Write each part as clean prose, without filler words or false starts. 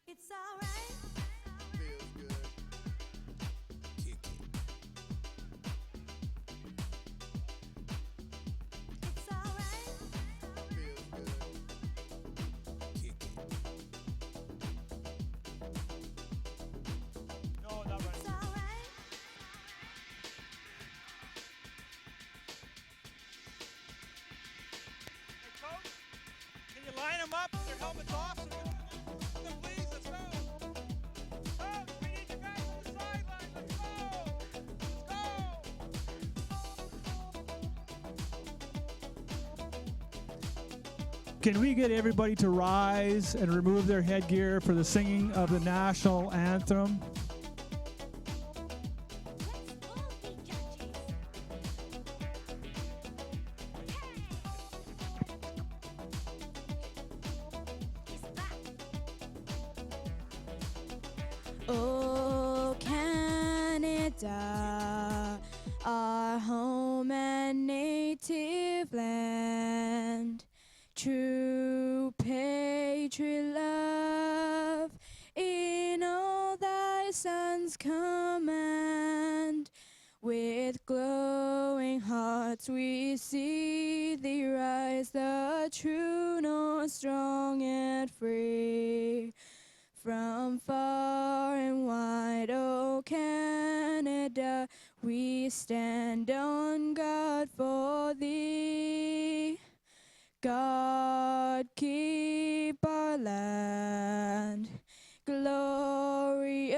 It's alright. Feels good. Kick it. It's alright. Feels good. Kick it. No, not right. It's alright. Hey, coach, can you line them up with their helmets off? So them, please, let's go. Coach, we need you guys on the sideline. Let's go. Let's go. Can we get everybody to rise and remove their headgear for the singing of the national anthem? Let's all be judges. He's back. Oh, Canada, our home and native land, true patriot love in all thy sons command. With glowing hearts we see thee rise, the true north, strong and free. From far and wide, oh Canada, we stand on guard for thee. God keep our land glorious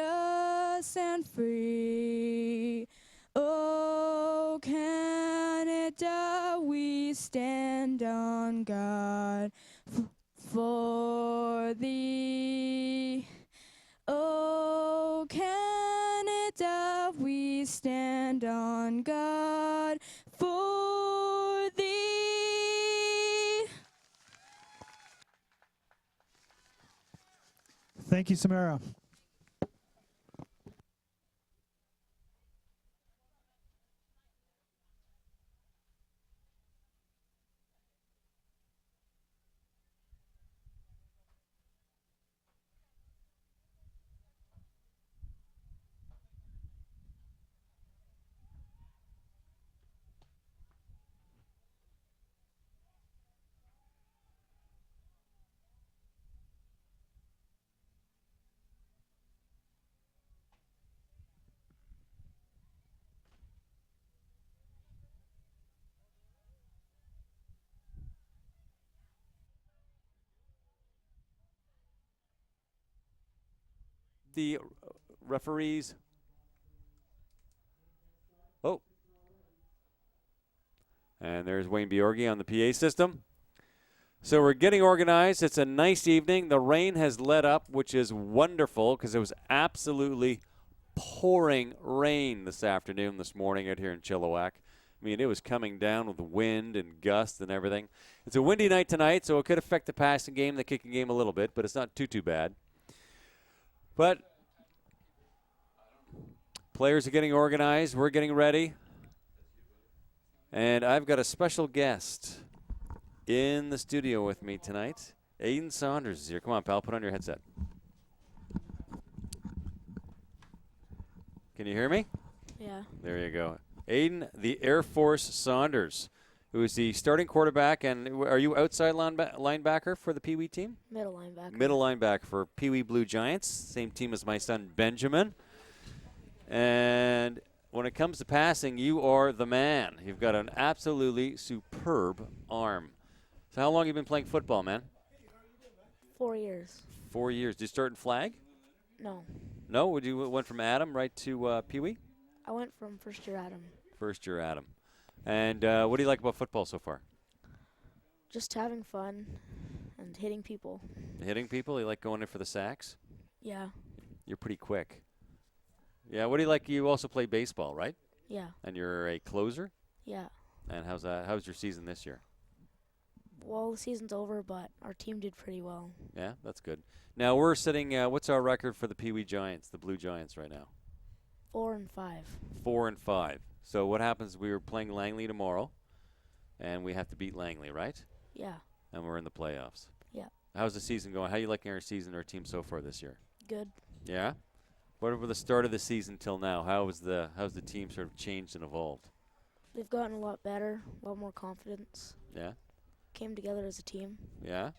and free. Oh Canada, we stand on guard for thee. Oh Canada, we stand on guard for thee. Thank you, Samara. The referees. Oh. And there's Wayne Bjorgi on the PA system. So we're getting organized. It's a nice evening. The rain has let up, which is wonderful because it was absolutely pouring rain this afternoon, this morning out here in Chilliwack. I mean, it was coming down with wind and gusts and everything. It's a windy night tonight, so it could affect the passing game, the kicking game a little bit, but it's not too bad. But players are getting organized. We're getting ready. And I've got a special guest in the studio with me tonight. Aiden Saunders is here. Come on, pal. Put on your headset. Can you hear me? Yeah. There you go. Aiden, the Air Force Saunders, who is the starting quarterback. And are you outside linebacker for the Pee Wee team? Middle linebacker. Middle linebacker for Pee Wee Blue Giants. Same team as my son Benjamin. And when it comes to passing, you are the man. You've got an absolutely superb arm. So how long have you been playing football, man? 4 years. 4 years. Did you start in flag? No. No? Would you went from Adam right to Pee Wee? I went from first year Adam. First year Adam. And what do you like about football so far? Just having fun and hitting people. Hitting people? You like going in for the sacks? Yeah. You're pretty quick. Yeah, what do you like? You also play baseball, right? Yeah. And you're a closer? Yeah. And how's that? How's your season this year? Well, the season's over, but our team did pretty well. Yeah, that's good. Now we're sitting, what's our record for the Pee Wee Giants, the Blue Giants right now? 4 and 5. 4 and 5. So what happens? We were playing Langley tomorrow, and we have to beat Langley, right? Yeah. And we're in the playoffs. Yeah. How's the season going? How are you liking our season, our team so far this year? Good. Yeah. What over the start of the season till now? How's the team sort of changed and evolved? They've gotten a lot better, a lot more confidence. Yeah. Came together as a team. Yeah.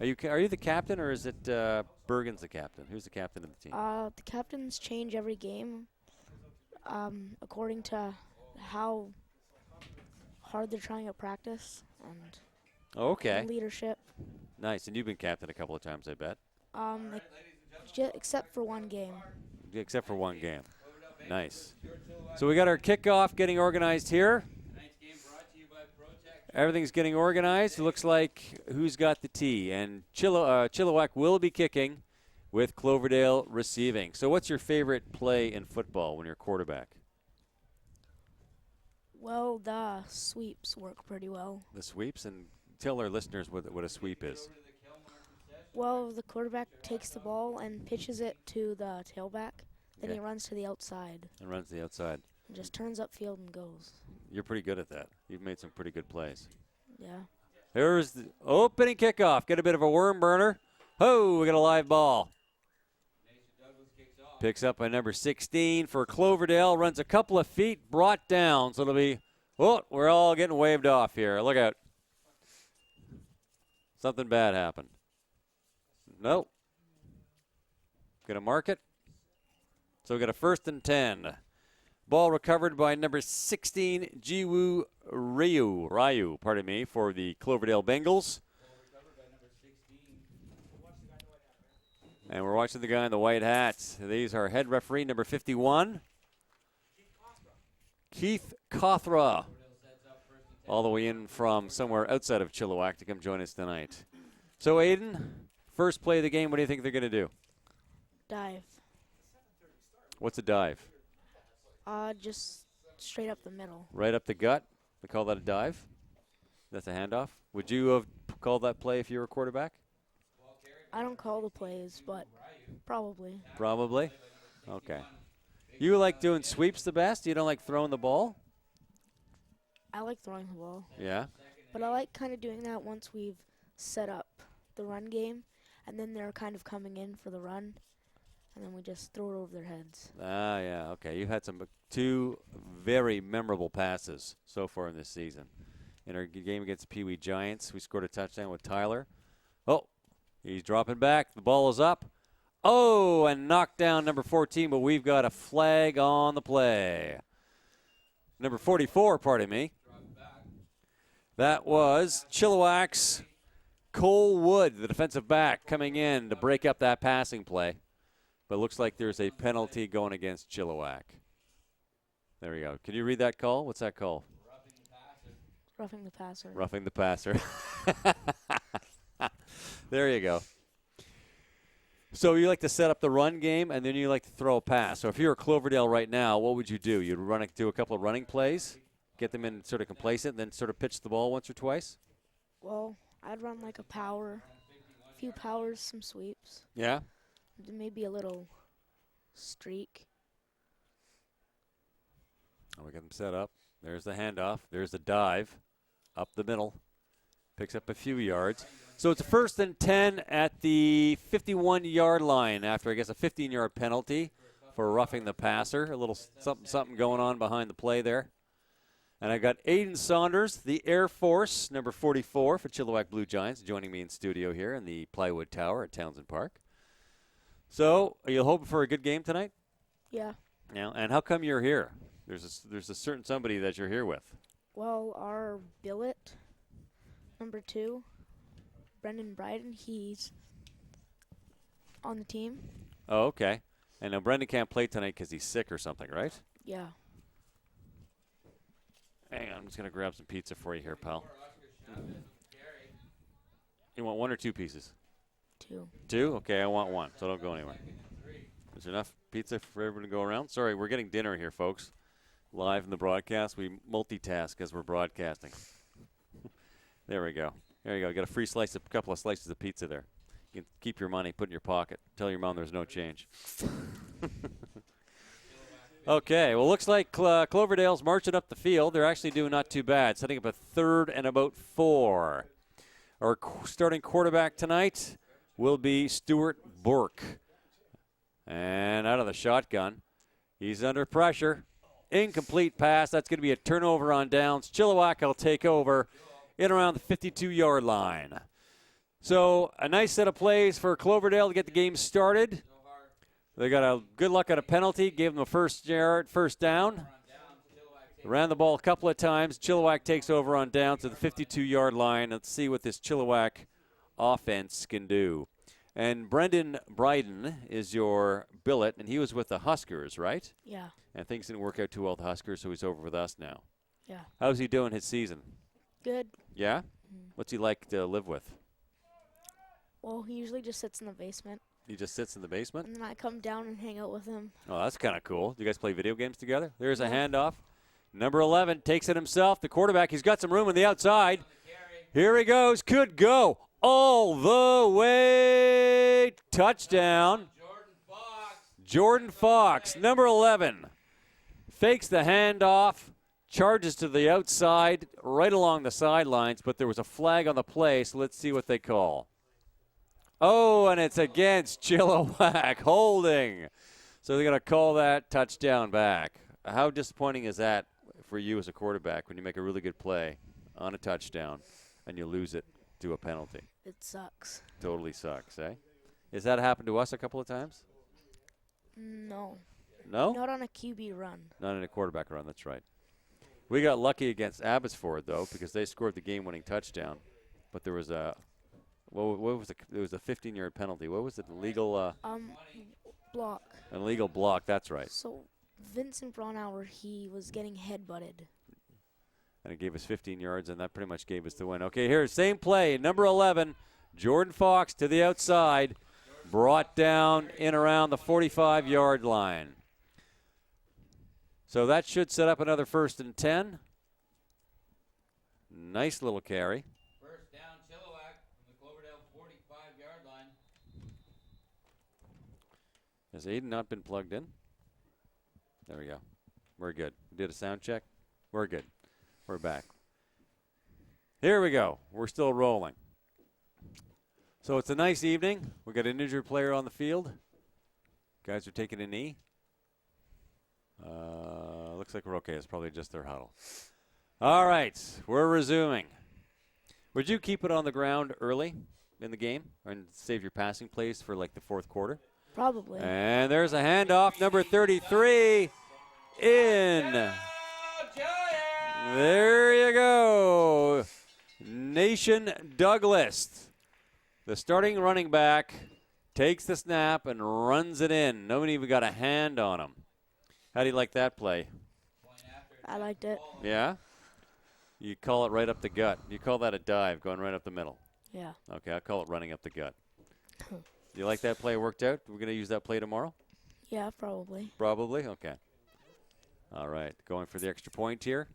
Are you the captain, or is it Bergen's the captain? Who's the captain of the team? The captains change every game according to how hard they're trying at practice and Okay. leadership. Nice. And you've been captain a couple of times, I bet. Except for one game. Except for one game. Nice. So we got our kickoff getting organized here. Everything's getting organized. It looks like who's got the tee. And Chilliwack will be kicking with Cloverdale receiving. So what's your favorite play in football when you're quarterback? Well, the sweeps work pretty well. The sweeps? And tell our listeners what a sweep is. Well, the quarterback takes the ball and pitches it to the tailback. Then Okay. he runs to the outside And runs to the outside. and just turns upfield and goes. You're pretty good at that. You've made some pretty good plays. Yeah. Here's the opening kickoff. Get a bit of a worm burner. Oh, we got a live ball. Picks up by number 16 for Cloverdale. Runs a couple of feet, brought down. So it'll be, oh, we're all getting waved off here. Look out. Something bad happened. Nope. Going to mark it. So we got a 1st and 10. Ball recovered by number 16, Jiwoo Ryu, for the Cloverdale Bengals. And we're watching the guy in the white hat. These are head referee number 51, Keith Cothra, all the way in from somewhere outside of Chilliwack to come join us tonight. So, Aiden, first play of the game, what do you think they're going to do? Dive. What's a dive? Just straight up the middle. Right up the gut? They call that a dive? That's a handoff? Would you have called that play if you were a quarterback? I don't call the plays, but probably. Probably? Okay. You like doing sweeps the best? You don't like throwing the ball? I like throwing the ball. Yeah? But I like kind of doing that once we've set up the run game, and then they're kind of coming in for the run, and then we just throw it over their heads. Ah, yeah. Okay. You've had two very memorable passes so far in this season. In our game against the Pee Wee Giants, we scored a touchdown with Tyler. Oh, he's dropping back. The ball is up. Oh, and knocked down number 14, but we've got a flag on the play. Number 44, pardon me. That was Chilliwack's Cole Wood, the defensive back, coming in to break up that passing play. But it looks like there's a penalty going against Chilliwack. There we go. Can you read that call? What's that call? Roughing the passer. Roughing the passer. There you go. So you like to set up the run game, and then you like to throw a pass. So if you're Cloverdale right now, what would you do? You'd do a couple of running plays, get them in sort of complacent, and then sort of pitch the ball once or twice? Well, I'd run like a few powers, some sweeps, Yeah? maybe a little streak. Oh, we got them set up. There's the handoff. There's the dive up the middle. Picks up a few yards. So it's a 1st and 10 at the 51-yard line after, I guess, a 15-yard penalty for roughing the passer. A little something going on behind the play there. And I got Aiden Saunders, the Air Force, number 44 for Chilliwack Blue Giants, joining me in studio here in the Plywood Tower at Townsend Park. So are you hoping for a good game tonight? Yeah. Yeah. And how come you're here? There's a certain somebody that you're here with. Well, our billet, number 2, Brendan Bryden, he's on the team. Oh, okay. And now Brendan can't play tonight because he's sick or something, right? Yeah. Hang on, I'm just going to grab some pizza for you here, pal. You want 1 or 2 pieces? 2. 2? Okay, I want 1, so don't go anywhere. Is there enough pizza for everyone to go around? Sorry, we're getting dinner here, folks. Live in the broadcast. We multitask as we're broadcasting. There we go. There you go. Got a free couple of slices of pizza there. You can keep your money, put it in your pocket. Tell your mom there's no change. Okay, well, looks like Cloverdale's marching up the field. They're actually doing not too bad, setting up a 3rd and about 4. Our starting quarterback tonight will be Stuart Burke. And out of the shotgun, he's under pressure. Incomplete pass. That's going to be a turnover on downs. Chilliwack will take over in around the 52-yard line. So a nice set of plays for Cloverdale to get the game started. They got a good luck at a penalty, gave them a first down. Ran the ball a couple of times. Chilliwack takes over on down to the 52-yard line. Let's see what this Chilliwack offense can do. And Brendan Bryden is your billet, and he was with the Huskers, right? Yeah. And things didn't work out too well with the Huskers, so he's over with us now. Yeah. How's he doing his season? Good. Yeah? Mm. What's he like to live with? Well, he usually just sits in the basement, He just sits in the basement? and then I come down and hang out with him. Oh, that's kind of cool. Do you guys play video games together? There's a handoff. Number 11 takes it himself. The quarterback, he's got some room on the outside. Here he goes. Could go all the way. Touchdown. Jordan Fox, number 11. Fakes the handoff. Charges to the outside, right along the sidelines, but there was a flag on the play, so let's see what they call. Oh, and it's against Chilliwack, holding. So they're going to call that touchdown back. How disappointing is that for you as a quarterback when you make a really good play on a touchdown and you lose it to a penalty? It sucks. Totally sucks, eh? Has that happened to us a couple of times? No. No? Not on a QB run. Not in a quarterback run, that's right. We got lucky against Abbotsford, though, because they scored the game-winning touchdown. But there was a what was it? It was a 15-yard penalty. What was it? Illegal Block. an illegal block. That's right. So Vincent Braunauer, he was getting head-butted. And it gave us 15 yards, and that pretty much gave us the win. Okay, here, same play. Number 11, Jordan Fox to the outside, brought down in around the 45-yard line. So that should set up another 1st and 10. Nice little carry. First down, Chilliwack from the Cloverdale 45-yard line. Has Aiden not been plugged in? There we go. We're good. We did a sound check. We're good. We're back. Here we go. We're still rolling. So it's a nice evening. We got an injured player on the field. Guys are taking a knee. Looks like we're okay. It's probably just their huddle. All right, we're resuming. Would you keep it on the ground early in the game and save your passing plays for like the 4th quarter? Probably. And there's a handoff, number 33 in. There you go. Nation Douglas, the starting running back, takes the snap and runs it in. Nobody even got a hand on him. How do you like that play? I liked it. Yeah? You call it right up the gut. You call that a dive, going right up the middle. Yeah. Okay, I call it running up the gut. You like that play worked out? We're going to use that play tomorrow? Yeah, probably. Probably? Okay. All right, going for the extra point here.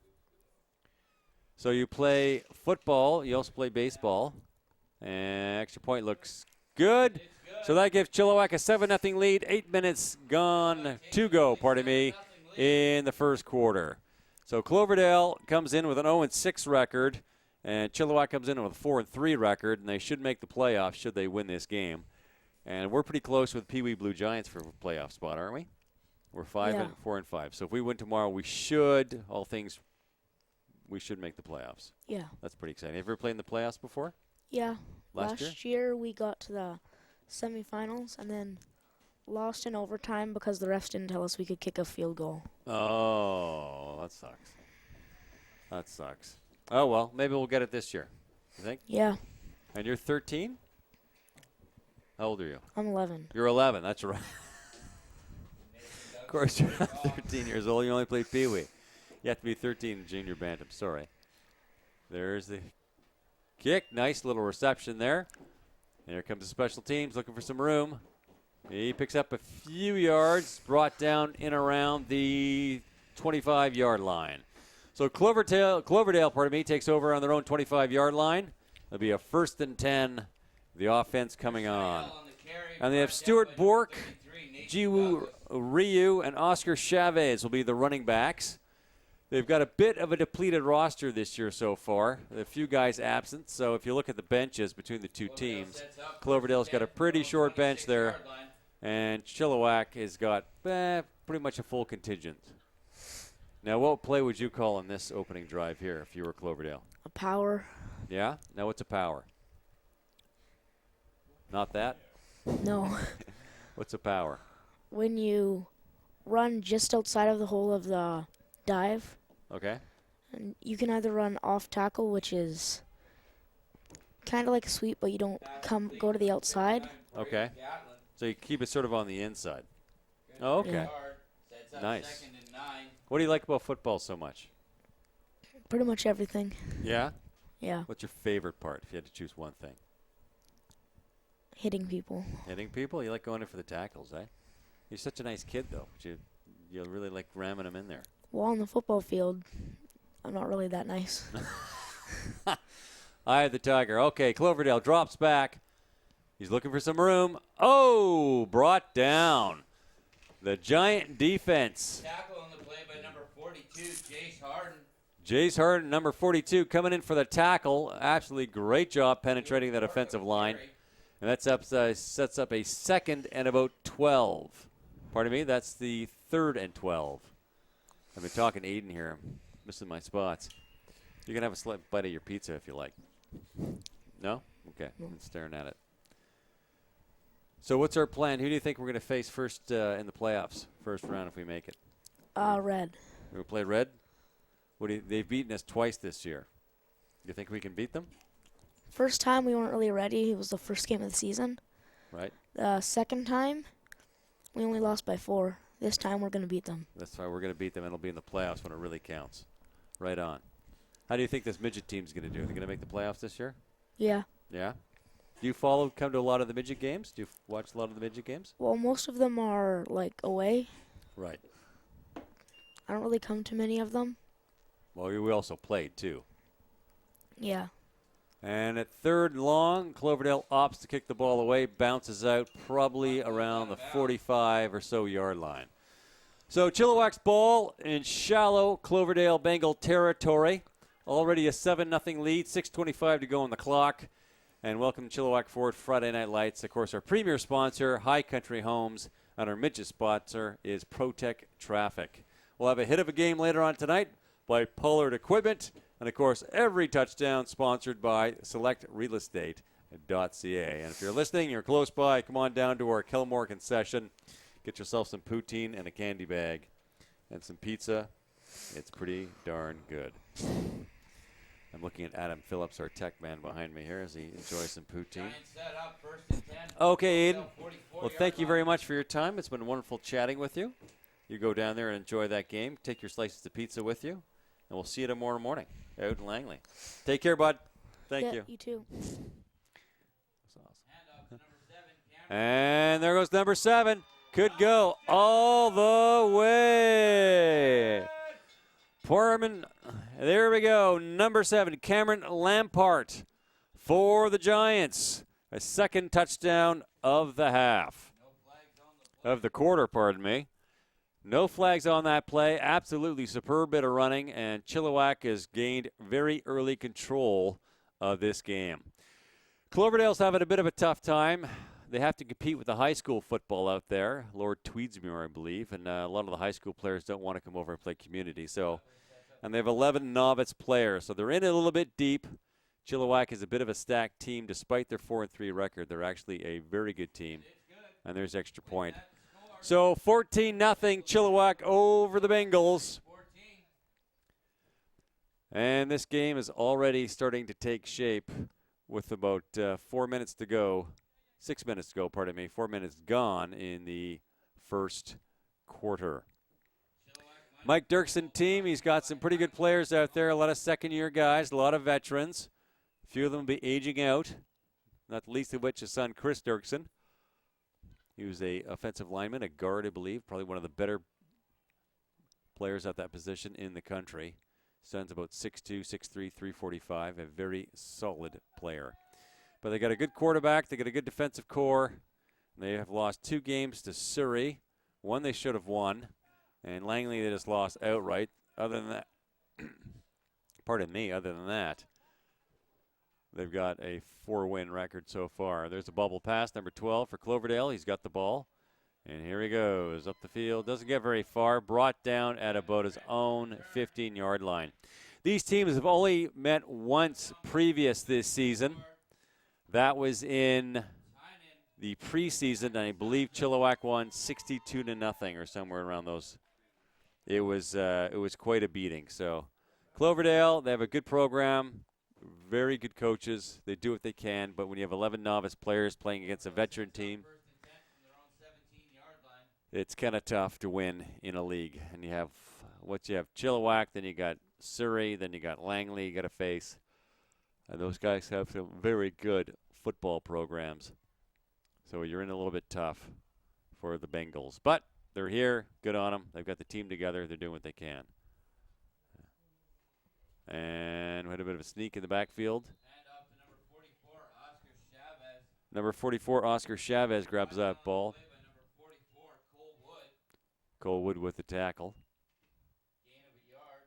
So you play football. You also play baseball. And extra point looks good. So that gives Chilliwack a 7-0 lead. 8 minutes gone to go, in the 1st quarter. So Cloverdale comes in with an 0-6 record, and Chilliwack comes in with a 4-3 record, and they should make the playoffs should they win this game. And we're pretty close with Pee Wee Blue Giants for a playoff spot, aren't we? We're 4 and 5. So if we win tomorrow, we should make the playoffs. Yeah. That's pretty exciting. Have you ever played in the playoffs before? Yeah. Last year we got to the semifinals and then lost in overtime because the refs didn't tell us we could kick a field goal. Oh, that sucks. That sucks. Oh, well, maybe we'll get it this year. You think? Yeah. And you're 13? How old are you? I'm 11. You're 11. That's right. Of course, you're not 13 years old. You only play Pee Wee. You have to be 13 in junior bantam. Sorry. There's the kick. Nice little reception there. Here comes the special teams looking for some room. He picks up a few yards, brought down in around the 25-yard line. So Cloverdale, takes over on their own 25-yard line. It'll be a 1st and 10. The offense coming on. And they have Stuart Bork, Jiwoo Ryu and Oscar Chavez will be the running backs. They've got a bit of a depleted roster this year so far. A few guys absent, so if you look at the benches between the two teams, Cloverdale's got a pretty short bench there, and Chilliwack has got pretty much a full contingent. Now, what play would you call on this opening drive here if you were Cloverdale? A power. Yeah? Now, what's a power? Not that? No. What's a power? When you run just outside of the hole of the dive, Okay. and you can either run off tackle, which is kind of like a sweep, but you don't go to the outside. Okay. So you keep it sort of on the inside. Oh, okay. Yeah. Nice. What do you like about football so much? Pretty much everything. Yeah? Yeah. What's your favorite part if you had to choose one thing? Hitting people. Hitting people? You like going in for the tackles, eh? You're such a nice kid, though. But you really like ramming them in there. Well, on the football field, I'm not really that nice. Eye of the tiger. Okay, Cloverdale drops back. He's looking for some room. Oh, brought down. The Giant defense. Tackle on the play by number 42, Jace Harden. Jace Harden, number 42, coming in for the tackle. Absolutely great job penetrating that offensive line. And that sets up a 2nd and about 12. Pardon me, that's the 3rd and 12. I've been talking to Aiden here. I'm missing my spots. You can have a slight bite of your pizza if you like. No? Okay, I'm staring at it. So what's our plan? Who do you think we're going to face first in the playoffs, first round if we make it? Red. We play Red? They've beaten us twice this year. You think we can beat them? First time we weren't really ready. It was the first game of the season. Right. The second time, we only lost by 4. This time we're going to beat them. That's why we're going to beat them, and it'll be in the playoffs when it really counts. Right on. How do you think this midget team's going to do? Are they going to make the playoffs this year? Yeah. Yeah? Do you come to a lot of the midget games? Do you watch a lot of the midget games? Well, most of them are, away. Right. I don't really come to many of them. Well, we also played, too. Yeah. And at 3rd and long, Cloverdale opts to kick the ball away, bounces out probably around the 45 or so yard line. So Chilliwack's ball in shallow Cloverdale Bengal territory. Already a 7-0 lead, 6:25 to go on the clock. And welcome to Chilliwack Ford Friday Night Lights. Of course, our premier sponsor, High Country Homes, and our midget sponsor is ProTech Traffic. We'll have a hit of a game later on tonight by Pollard Equipment. And, of course, every touchdown sponsored by SelectRealEstate.ca. And if you're listening, you're close by, come on down to our Kelmore concession. Get yourself some poutine and a candy bag and some pizza. It's pretty darn good. I'm looking at Adam Phillips, our tech man behind me here, as he enjoys some poutine. Okay, Aiden. Well, thank you very much for your time. It's been wonderful chatting with you. You go down there and enjoy that game. Take your slices of pizza with you. And we'll see you tomorrow morning out in Langley. Take care, bud. Thank you. You too. That's awesome. And there goes number 7. Could go all the way. Poorman. There we go. Number 7, Cameron Lampart for the Giants. A 2nd touchdown of the half. Of the quarter, pardon me. No flags on that play. Absolutely superb bit of running, and Chilliwack has gained very early control of this game. Cloverdale's having a bit of a tough time. They have to compete with the high school football out there, Lord Tweedsmuir, I believe, and a lot of the high school players don't want to come over and play community. And they have 11 novice players, so they're in it a little bit deep. Chilliwack is a bit of a stacked team. Despite their 4-3 record, they're actually a very good team, and there's extra point. So 14-0 Chilliwack over the Bengals. And this game is already starting to take shape with about 4 minutes to go. 6 minutes to go, pardon me. 4 minutes gone in the first quarter. Mike Dirksen team, he's got some pretty good players out there. A lot of second-year guys, a lot of veterans. A few of them will be aging out, not the least of which his son Chris Dirksen. He was a offensive lineman, a guard, I believe, probably one of the better players at that position in the country. Son's about 6'2", 6'3", 345, a very solid player. But they got a good quarterback, they got a good defensive core. They have lost 2 games to Surrey, One they should have won, and Langley they just lost outright. Other than that, pardon me, other than that, they've got a 4-win record so far. There's a bubble pass, number 12 for Cloverdale. He's got the ball. And here he goes up the field. Doesn't get very far. Brought down at about his own 15-yard line. These teams have only met once previous this season. That was in the preseason, and I believe Chilliwack won 62-0 or somewhere around those. It was quite a beating. So Cloverdale, they have a good program, very good coaches. They do what they can, but when you have 11 novice players playing against a veteran team, it's kind of tough to win in a league. And you have Chilliwack, then you got Surrey, then you got Langley you got to face. And those guys have some very good football programs. So you're in a little bit tough for the Bengals. But they're here. Good on them. They've got the team together. They're doing what they can. And we had a bit of a sneak in the backfield. And up to number 44, Oscar Chavez. Number 44, Oscar Chavez grabs that ball. Play by number 44, Cole Wood. Cole Wood with the tackle. Gain of a yard.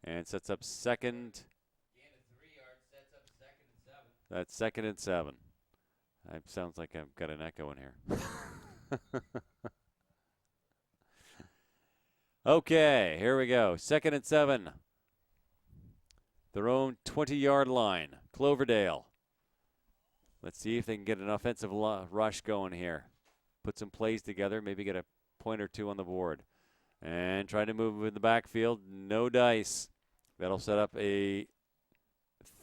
And sets up second. Gain of 3 yards. Sets up 2nd and 7. That's 2nd and 7. It sounds like I've got an echo in here. Okay, here we go. 2nd and 7. Their own 20-yard line. Cloverdale. Let's see if they can get an offensive rush going here. Put some plays together, maybe get a point or two on the board. And try to move in the backfield. No dice. That'll set up a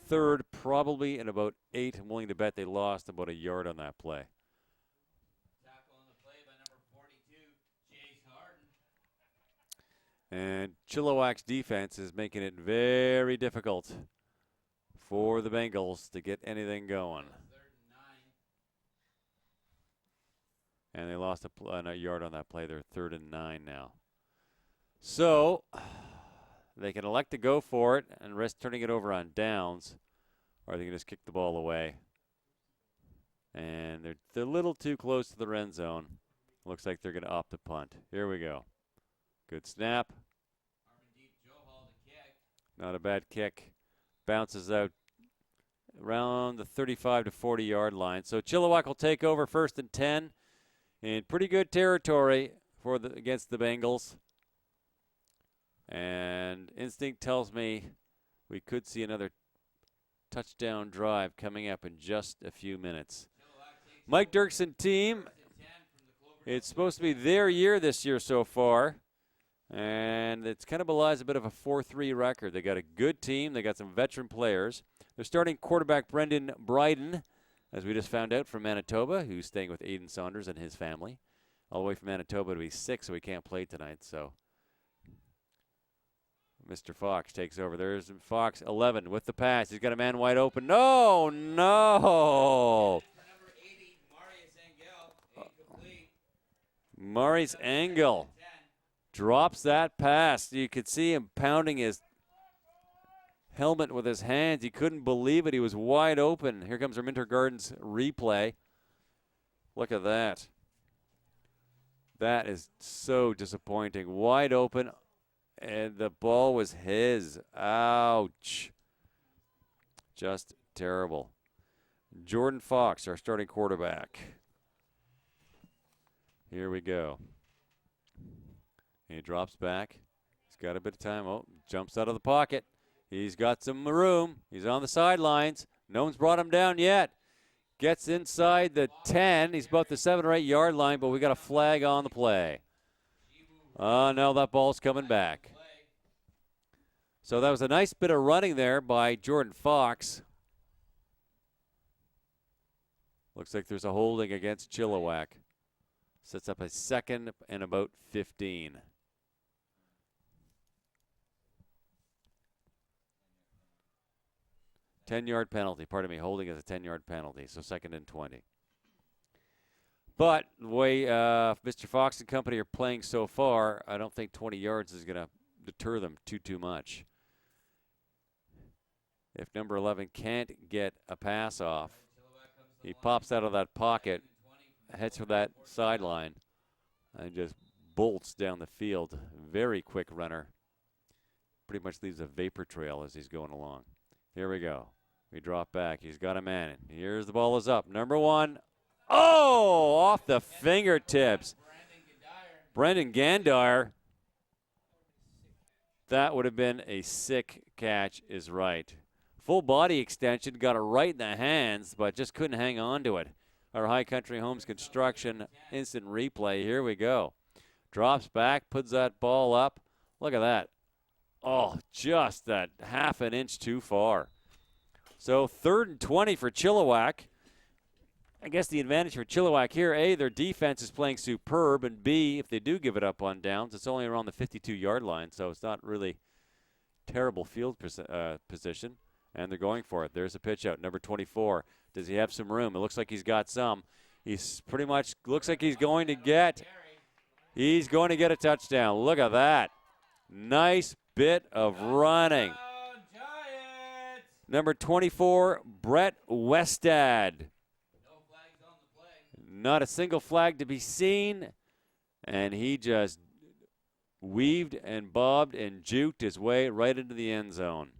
third, probably in about 8. I'm willing to bet they lost about a yard on that play. Tackle on the play by number 42, Jace Harden. And Chilliwack's defense is making it very difficult for the Bengals to get anything going. 3rd and 9. And they lost a yard on that play. They're 3rd and 9 now. So they can elect to go for it and risk turning it over on downs, or they can just kick the ball away. And they're a little too close to the end zone. Looks like they're going to opt to punt. Here we go. Good snap. Deep Joe Hall to kick. Not a bad kick. Bounces out around the 35 to 40-yard line. So Chilliwack will take over 1st and 10 in pretty good territory against the Bengals. And instinct tells me we could see another touchdown drive coming up in just a few minutes. Mike Dirksen team, it's supposed to be their year this year so far. And it's kind of belies a bit of a 4-3 record. They got a good team. They got some veteran players. They're starting quarterback Brendan Bryden, as we just found out, from Manitoba, who's staying with Aiden Saunders and his family. All the way from Manitoba to be sick, so he can't play tonight. So Mr. Fox takes over. There's Fox, 11, with the pass. He's got a man wide open. No. Number 80, Marius Engel, incomplete. Maurice Engel drops that pass. You could see him pounding his helmet with his hands. He couldn't believe it. He was wide open. Here comes our Minter Gardens replay. Look at that. That is so disappointing. Wide open, and the ball was his. Ouch. Just terrible. Jordan Fox, our starting quarterback. Here we go. He drops back. He's got a bit of time. Oh, jumps out of the pocket. He's got some room. He's on the sidelines. No one's brought him down yet. Gets inside the 10. He's about the 7 or 8 yard line, but we got a flag on the play. Oh, no, that ball's coming back. So that was a nice bit of running there by Jordan Fox. Looks like there's a holding against Chilliwack. Sets up a 2nd and about 15. Ten-yard penalty. Pardon me. Holding is a 10-yard penalty, so 2nd and 20. But the way Mr. Fox and company are playing so far, I don't think 20 yards is going to deter them too much. If number 11 can't get a pass off, he pops out of that pocket, heads for that sideline. and just bolts down the field. Very quick runner. Pretty much leaves a vapor trail as he's going along. Here we go. We drop back. He's got a man. Here's the ball is up. Number 1. Oh, off the fingertips. Brendan Gandar. That would have been a sick catch is right. Full body extension, got it right in the hands, but just couldn't hang on to it. Our High Country Homes Construction instant replay. Here we go. Drops back, puts that ball up. Look at that. Oh, just that half an inch too far. So 3rd and 20 for Chilliwack. I guess the advantage for Chilliwack here, A, their defense is playing superb, and B, if they do give it up on downs, it's only around the 52-yard line, so it's not really terrible field position, and they're going for it. There's a pitch out, number 24. Does he have some room? It looks like he's got some. He's pretty much, looks like he's going to get a touchdown. Look at that. Nice bit of running. Number 24, Brett Westad. Not a single flag to be seen, and he just weaved and bobbed and juked his way right into the end zone.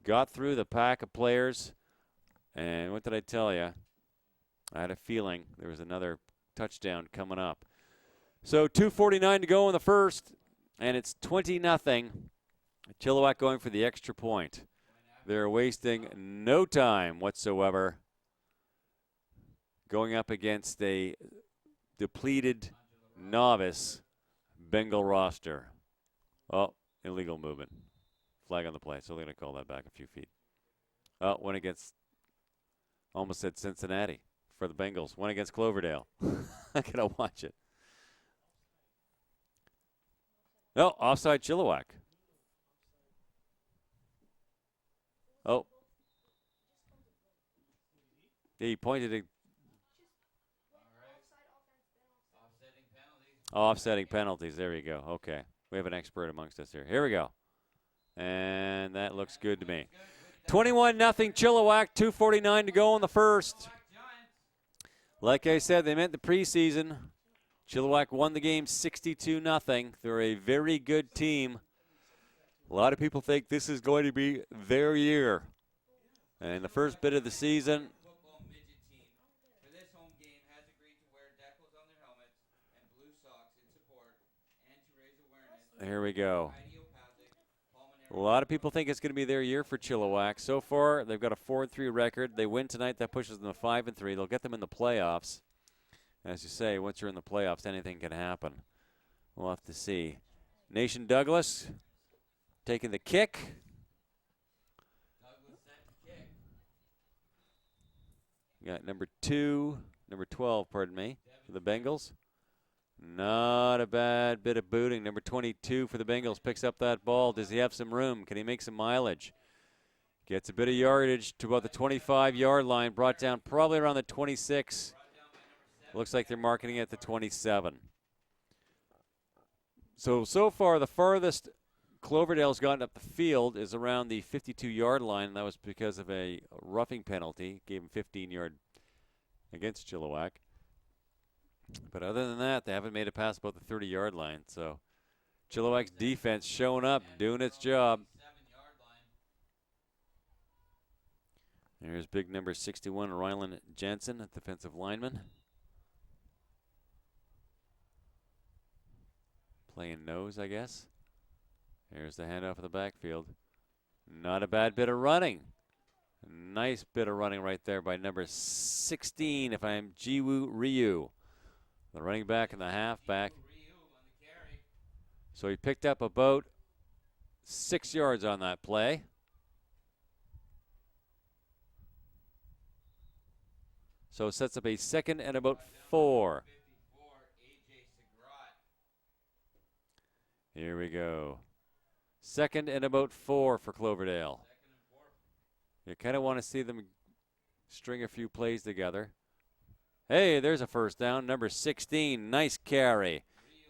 Got through the pack of players, and what did I tell you? I had a feeling there was another touchdown coming up. So 2:49 to go in the first, and it's 20-0. Chilliwack going for the extra point. They're wasting no time whatsoever, going up against a depleted novice Bengal roster. Oh, illegal movement. Flag on the play, so they're going to call that back a few feet. Oh, went against, almost said Cincinnati for the Bengals. Went against Cloverdale. I got to watch it. No, offside Chilliwack. Oh. He pointed at offsetting penalties. There we go. Okay. We have an expert amongst us here. Here we go. And that looks good to me. 21-0 Chilliwack. 2:49 to go in the first. Like I said, they meant the preseason. Chilliwack won the game 62-0. They're a very good team. A lot of people think this is going to be their year. And the first bit of the season, here we go. A lot of people think it's going to be their year for Chilliwack. So far, they've got a 4-3 record. They win tonight, that pushes them to 5-3. They'll get them in the playoffs. As you say, once you're in the playoffs, anything can happen. We'll have to see. Nation Douglas taking the kick. Got number 12, pardon me, for the Bengals. Not a bad bit of booting. Number 22 for the Bengals picks up that ball. Does he have some room? Can he make some mileage? Gets a bit of yardage to about the 25-yard line. Brought down probably around the 26. Looks like they're marking it at the 27. So far, the farthest Cloverdale's gotten up the field is around the 52-yard line. And that was because of a roughing penalty. Gave him 15-yard against Chilliwack. But other than that, they haven't made it past about the 30-yard line. So Chilliwack's defense showing up, doing its job. There's big number 61, Rylan Jensen, a defensive lineman. Playing nose, I guess. Here's the handoff of the backfield. Not a bad bit of running. Nice bit of running right there by number 16, if I'm Jiwoo Ryu. The running back and the halfback. So he picked up about 6 yards on that play. So it sets up a 2nd and about 4. Here we go. 2nd and about 4 for Cloverdale. You kind of want to see them string a few plays together. Hey, there's a first down. Number 16, nice carry.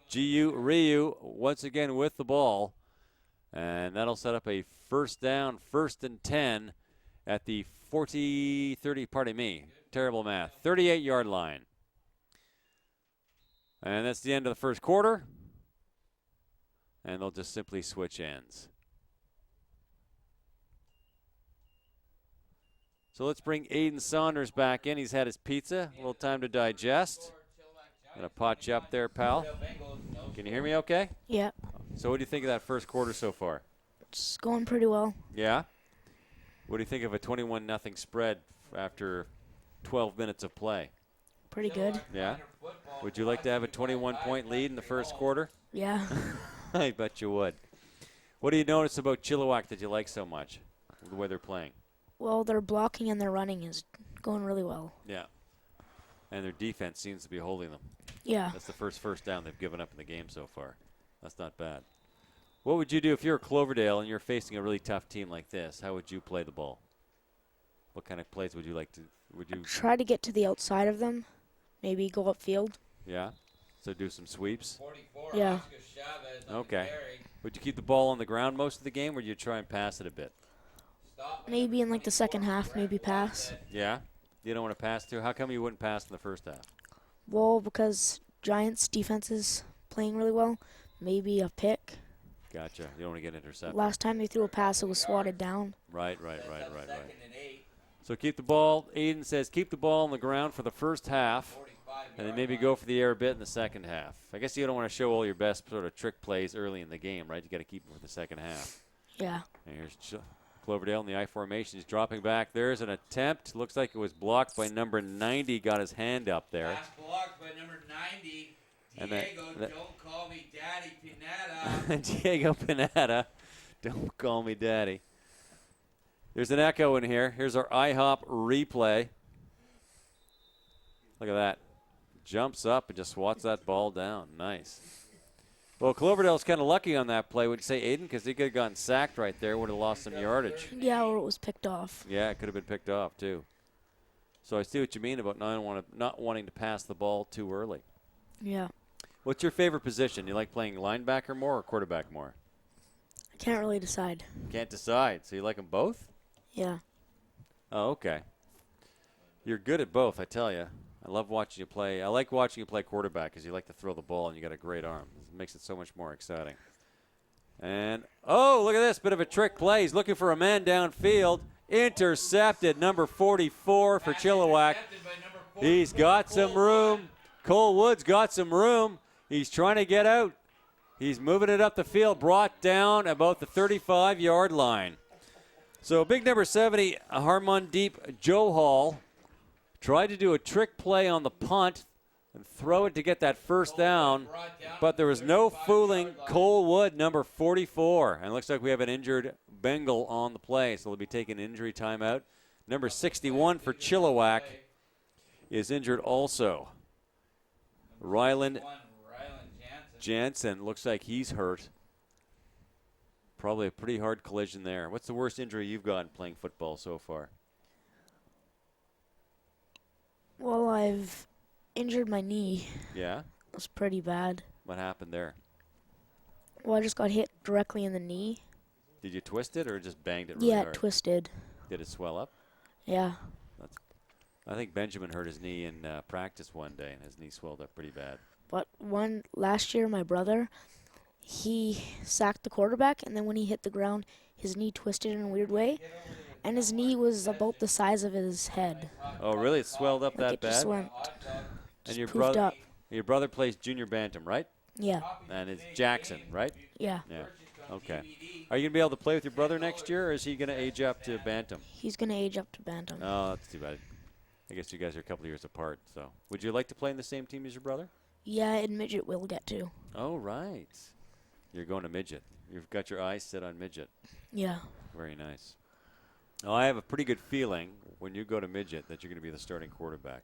Jiwoo Ryu once again with the ball. And that'll set up a first down, 1st and 10 at the 38-yard line. And that's the end of the first quarter. And they'll just simply switch ends. So let's bring Aiden Saunders back in. He's had his pizza. A little time to digest. Gonna pot you up there, pal. Can you hear me okay? Yeah, So what do you think of that first quarter so far? it's going pretty well. Yeah? What do you think of a 21-0 spread after 12 minutes of play? Pretty good. Yeah? Would you like to have a 21-point lead in the first quarter? Yeah. I bet you would. What do you notice about Chilliwack that you like so much, the way they're playing? Well, their blocking and their running is going really well. Yeah. And their defense seems to be holding them. Yeah. That's the first down they've given up in the game so far. That's not bad. What would you do if you're Cloverdale and you're facing a really tough team like this? How would you play the ball? What kind of plays would you like to? Would you? Try to get to the outside of them. Maybe go upfield. Yeah. So do some sweeps. 44, Yeah. Oscar Chavez on the Okay. carry. Would you keep the ball on the ground most of the game, or would you try and pass it a bit? Stop by Maybe in number like the second 24, half, maybe Brent pass. Watson. Yeah. You don't want to pass to? How come you wouldn't pass in the first half? Well, because Giants defense is playing really well. Maybe a pick. Gotcha. You don't want to get intercepted. Last time they threw a pass, it was swatted down. Right. Sets up second and 8, So keep the ball. Aiden says keep the ball on the ground for the first half, 45 and then yard maybe line. go for the air a bit in the second half. I guess you don't want to show all your best sort of trick plays early in the game, right? You got to keep them for the second half. Yeah. And here's Cloverdale in the I formation. He's dropping back. There's an attempt. Looks like it was blocked by number 90. Got his hand up there. Pass blocked by number 90. And that- Diego, that- don't call me Daddy Pineda. Diego Pineda. Don't call me daddy. There's an echo in here. Here's our IHOP replay. Look at that. Jumps up and just swats that ball down. Nice. Well, Cloverdale's kind of lucky on that play, would you say, Aiden? Because he could have gotten sacked right there. Would have lost some yardage. Yeah, or it was picked off. Yeah, it could have been picked off, too. So I see what you mean about not wanting to pass the ball too early. Yeah. What's your favorite position? You like playing linebacker more or quarterback more? I can't really decide. Can't decide. So you like them both? Yeah. Oh, okay. You're good at both, I tell you. I love watching you play. I like watching you play quarterback because you like to throw the ball and you got a great arm. It makes it so much more exciting. And, oh, look at this. Bit of a trick play. He's looking for a man downfield. Intercepted, number 44 for Chilliwack. Intercepted by number He's 44, got some Cole room. Wood. Cole Wood's got some room. He's trying to get out. He's moving it up the field, brought down about the 35-yard line. So big number 70, Harmon Deep Joe Hall, tried to do a trick play on the punt and throw it to get that first down, but there was no fooling Cole Wood, number 44. And it looks like we have an injured Bengal on the play, so they'll be taking injury timeout. Number 61 for Chilliwack is injured also. Ryland Jansen looks like he's hurt. Probably a pretty hard collision there. What's the worst injury you've gotten playing football so far? Well, I've injured my knee. Yeah? It was pretty bad. What happened there? Well, I just got hit directly in the knee. Did you twist it or just banged it really Yeah, hard? it twisted. Did it swell up? Yeah. I think Benjamin hurt his knee in practice one day, and his knee swelled up pretty bad. But last year, my brother, he sacked the quarterback, and then when he hit the ground, his knee twisted in a weird way, and his knee was about the size of his head. Oh, really? It swelled up Like that it just bad? went, And just poofed up. your brother plays junior bantam, right? Yeah, And it's Jackson, right? yeah. Yeah. Okay. Are you going to be able to play with your brother next year, or is he going to age up to bantam? He's going to age up to bantam. Oh, that's too bad. I guess you guys are a couple of years apart. So, would you like to play in the same team as your brother? Yeah, and Midget will get to. Oh, right. You're going to Midget. You've got your eyes set on Midget. Yeah. Very nice. Oh, I have a pretty good feeling when you go to Midget that you're going to be the starting quarterback.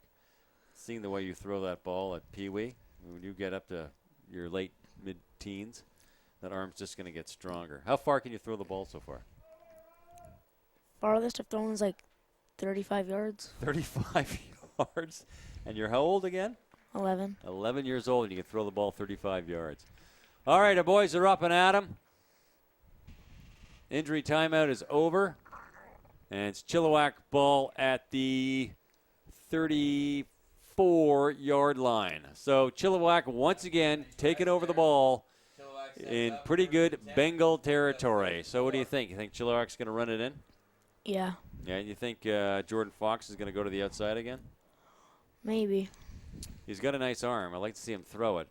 Seeing the way you throw that ball at Pee Wee, when you get up to your late mid-teens, that arm's just going to get stronger. How far can you throw the ball so far? Farthest I've thrown is like 35 yards. 35 yards. And you're how old again? 11. 11 years old, and you can throw the ball 35 yards. All right, our boys are up and at 'em. Injury timeout is over. And it's Chilliwack ball at the 34 34-yard line. So Chilliwack once again taking over the ball in pretty good Bengal territory. So what do you think? You think Chilliwack's going to run it in? Yeah, Yeah, you think Jordan Fox is going to go to the outside again? maybe. He's got a nice arm. I'd like to see him throw it.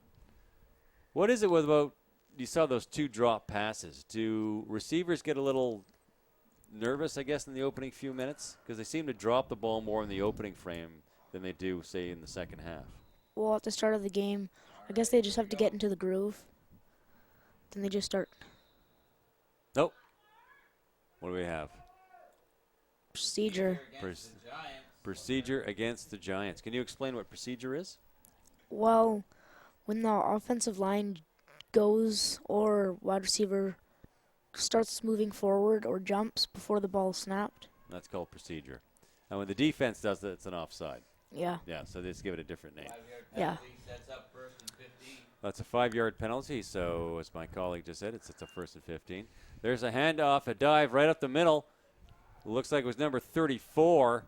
What is it with about, you saw those 2 drop passes. Do receivers get a little nervous, I guess, in the opening few minutes? Because they seem to drop the ball more in the opening frame than they do, say, in the second half. Well, at the start of the game, I guess they just have to get into the groove. Then they just start Nope. What do we have? procedure. Procedure against the Giants. Can you explain what procedure is? Well, when the offensive line goes or wide receiver starts moving forward or jumps before the ball is snapped. That's called procedure. And when the defense does that, it's an offside. Yeah. Yeah, so they just give it a different name. Yeah. Sets up 1st and 15. That's a 5-yard penalty, so as my colleague just said, it's a 1st and 15. There's a handoff, a dive right up the middle. Looks like it was number 34.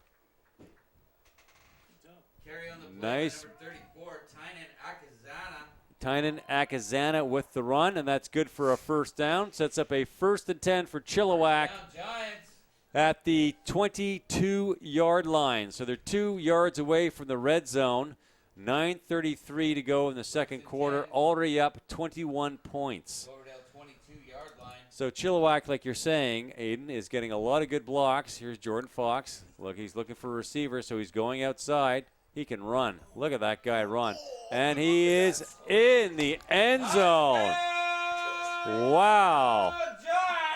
Carry on the play. Nice. Number 34, Tynan Akazana. Tynan Akazana with the run, and that's good for a first down. Sets up a 1st and 10 for Chilliwack Down Giants. at the 22-yard line. So they're 2 yards away from the red zone. 9:33 to go in the second quarter. Already up 21 points. Cloverdale 22-yard line. So Chilliwack, like you're saying, Aiden, is getting a lot of good blocks. Here's Jordan Fox. Look, he's looking for a receiver, so he's going outside. He can run. Look at that guy run. And he is in the end zone. Wow.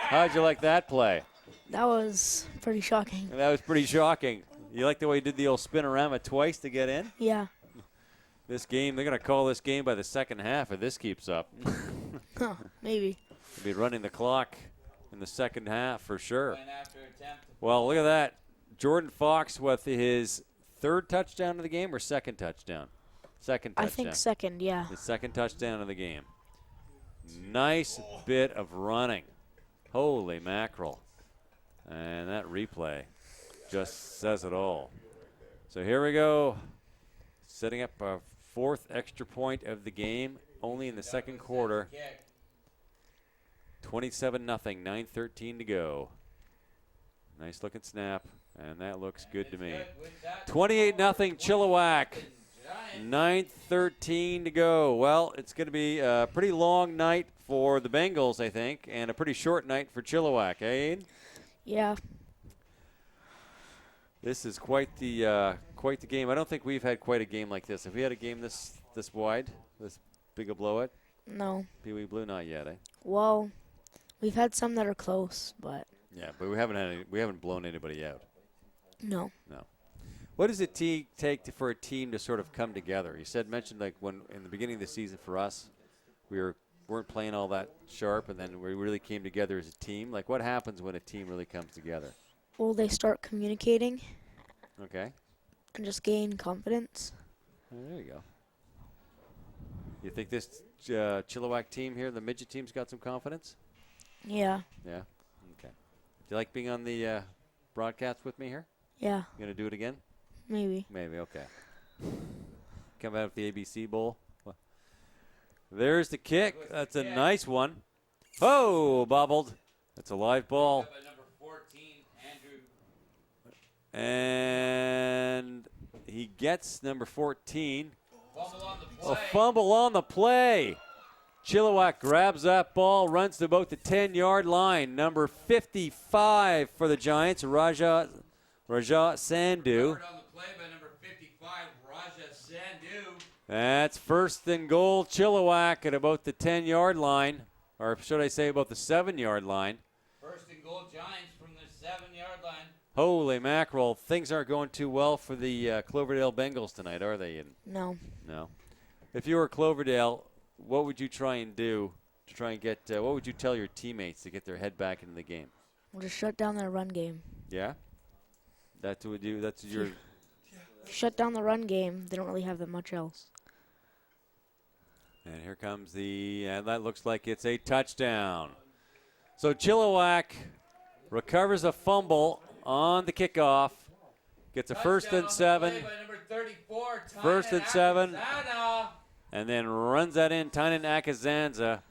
How'd you like that play? That was pretty shocking. That was pretty shocking. You like the way he did the old spinorama twice to get in? Yeah. This game, they're going to call this game by the second half if this keeps up. Huh, maybe. They'll be running the clock in the second half for sure. Went after attempt. Well, look at that. Jordan Fox with his 3rd touchdown of the game or 2nd touchdown? 2nd touchdown. I think second, yeah. The 2nd touchdown of the game. Nice bit of running. Holy mackerel. And that replay just says it all. So here we go. Setting up a 4th extra point of the game, only in the second quarter. 27-0, 9:13 to go. Nice looking snap, and that looks good to me. 28-0 Chilliwack. 9:13 to go. Well, it's going to be a pretty long night for the Bengals, I think, and a pretty short night for Chilliwack, eh, Ian? Yeah. This is quite the game. I don't think we've had quite a game like this. Have we had a game this wide, this big a blowout? No. Pee Wee Blue, not yet, eh? Well, we've had some that are close, but Yeah, but we haven't blown anybody out. no. No. What does it take for a team to sort of come together? You mentioned like when in the beginning of the season for us, weren't playing all that sharp, and then we really came together as a team. Like, what happens when a team really comes together? Well, they start communicating Okay. and just gain confidence. Well, there you go. You think this Chilliwack team here, the Midget team's got some confidence? Yeah. Yeah. Okay. Do you like being on the broadcast with me here? Yeah. You gonna do it again? Maybe. Maybe. Okay. Come out of the ABC Bowl. There's the kick. That's a nice one. Oh, bobbled. That's a live ball. By number 14, Andrew. And he gets number 14. Fumble on the A play. fumble on the play. Chilliwack grabs that ball, runs to about the 10-yard line. Number 55 for the Giants, Raja Sandhu. Covered on the play by number 55, Raja Sandhu. That's 1st and goal, Chilliwack at about the 10-yard line, or should I say about the 7-yard line. 1st and goal, Giants from the 7-yard line. Holy mackerel, things aren't going too well for the Cloverdale Bengals tonight, are they, Ian? No. No. If you were Cloverdale, what would you try and do to try and get, what would you tell your teammates to get their head back into the game? We'll just shut down their run game. Yeah? That's what you, that's your, Shut down the run game. They don't really have that much else. and here comes and that looks like it's a touchdown. So Chilliwack recovers a fumble on the kickoff, Gets a first Touchdown and on the 7. play by number 34, First Tynan and 7. Akazana. And then runs that in. Tynan Akazanza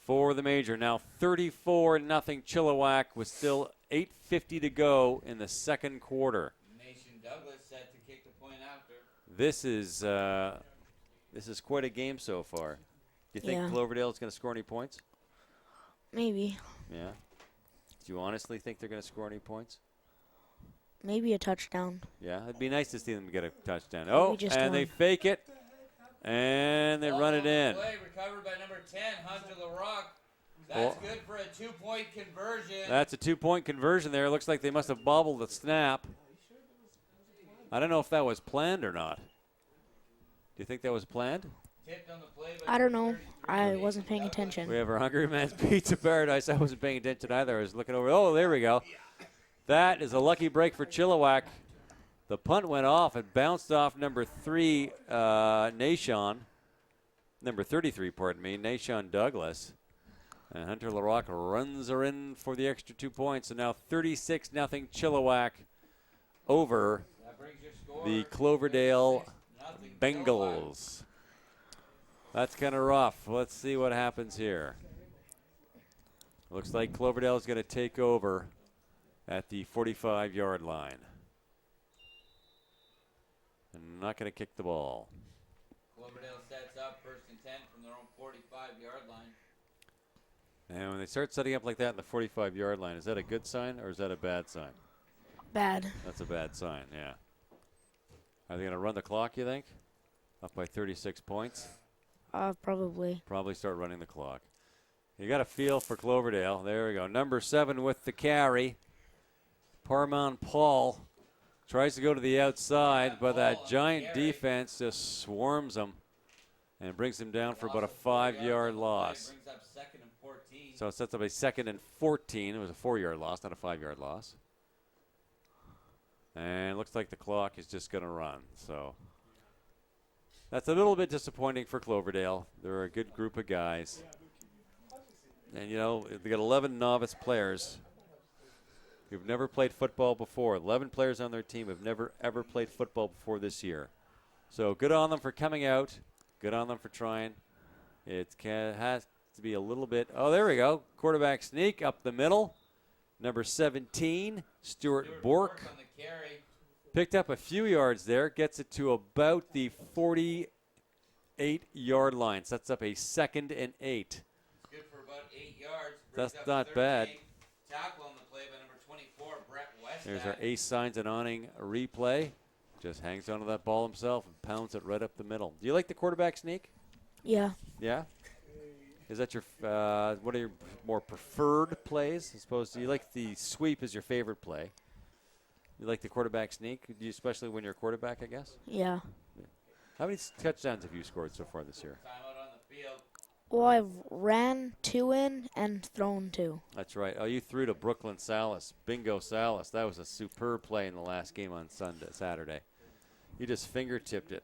for the major. Now 34-0 Chilliwack with still 8:50 to go in the second quarter. Nation Douglas set to kick the point after. This is quite a game so far. Do you think Yeah. Cloverdale is going to score any points? Maybe. Yeah. Do you honestly think they're going to score any points? Maybe a touchdown. Yeah, it'd be nice to see them get a touchdown. Maybe Oh, just and they one. fake it, and they run it in. Play recovered by number 10, Hunter LaRock. Well- That's good for a 2-point conversion. That's a 2-point conversion there. It looks like they must have bobbled the snap. I don't know if that was planned or not. Do you think that was planned? Tipped on the play by I don't number know. 33, I Nation wasn't paying Douglas. attention. We have our Hungry Man's Pizza Paradise. I wasn't paying attention either. I was looking over. Oh, there we go. That is a lucky break for Chilliwack. The punt went off and bounced off number 3, Nashon. Number 33, pardon me, Nashon Douglas. And Hunter LaRock runs her in for the extra 2 points. And now 36-0 Chilliwack over That brings your score the Cloverdale 6-0 Bengals. That's kind of rough. Let's see what happens here. Looks like Cloverdale is going to take over at the 45-yard line. And not going to kick the ball. Cloverdale sets up 1st and 10 from their own 45-yard line. And when they start setting up like that in the 45-yard line, is that a good sign or is that a bad sign? Bad. That's a bad sign, yeah. Are they going to run the clock, you think? Up by 36 points? Probably. Probably start running the clock. You got a feel for Cloverdale. There we go. Number 7 with the carry. Parmount Paul tries to go to the outside, but that giant defense just swarms him and brings him down for about a 5-yard loss. Brings up 2nd and 14. So it sets up a 2nd and 14. It was a 4-yard loss, not a 5-yard loss. And it looks like the clock is just going to run. So that's a little bit disappointing for Cloverdale. They're a good group of guys. And, you know, they got 11 novice players who've never played football before. 11 players on their team have never, ever played football before this year. So good on them for coming out. Good on them for trying. It has to be a little bit. Oh, there we go. Quarterback sneak up the middle. Number 17, Stuart Bork. On the carry. Picked up a few yards there. Gets it to about the 48-yard line. Sets up a 2nd and 8. Good for about 8 yards. That's Brings up not 3rd bad. and 8. Tackle on the play by number 24, Brett West. There's our ace signs and awning replay. Just hangs onto that ball himself and pounds it right up the middle. Do you like the quarterback sneak? Yeah. Yeah? Is that your, what are your more preferred plays? I suppose, do you like the sweep as your favorite play? You like the quarterback sneak, do you, especially when you're a quarterback, I guess? Yeah. How many touchdowns have you scored so far this year? Timeout on the field. Well, I've ran 2 in and thrown 2. That's right. Oh, you threw to Brooklyn Salas. Bingo Salas. That was a superb play in the last game on Saturday. You just fingertipped it.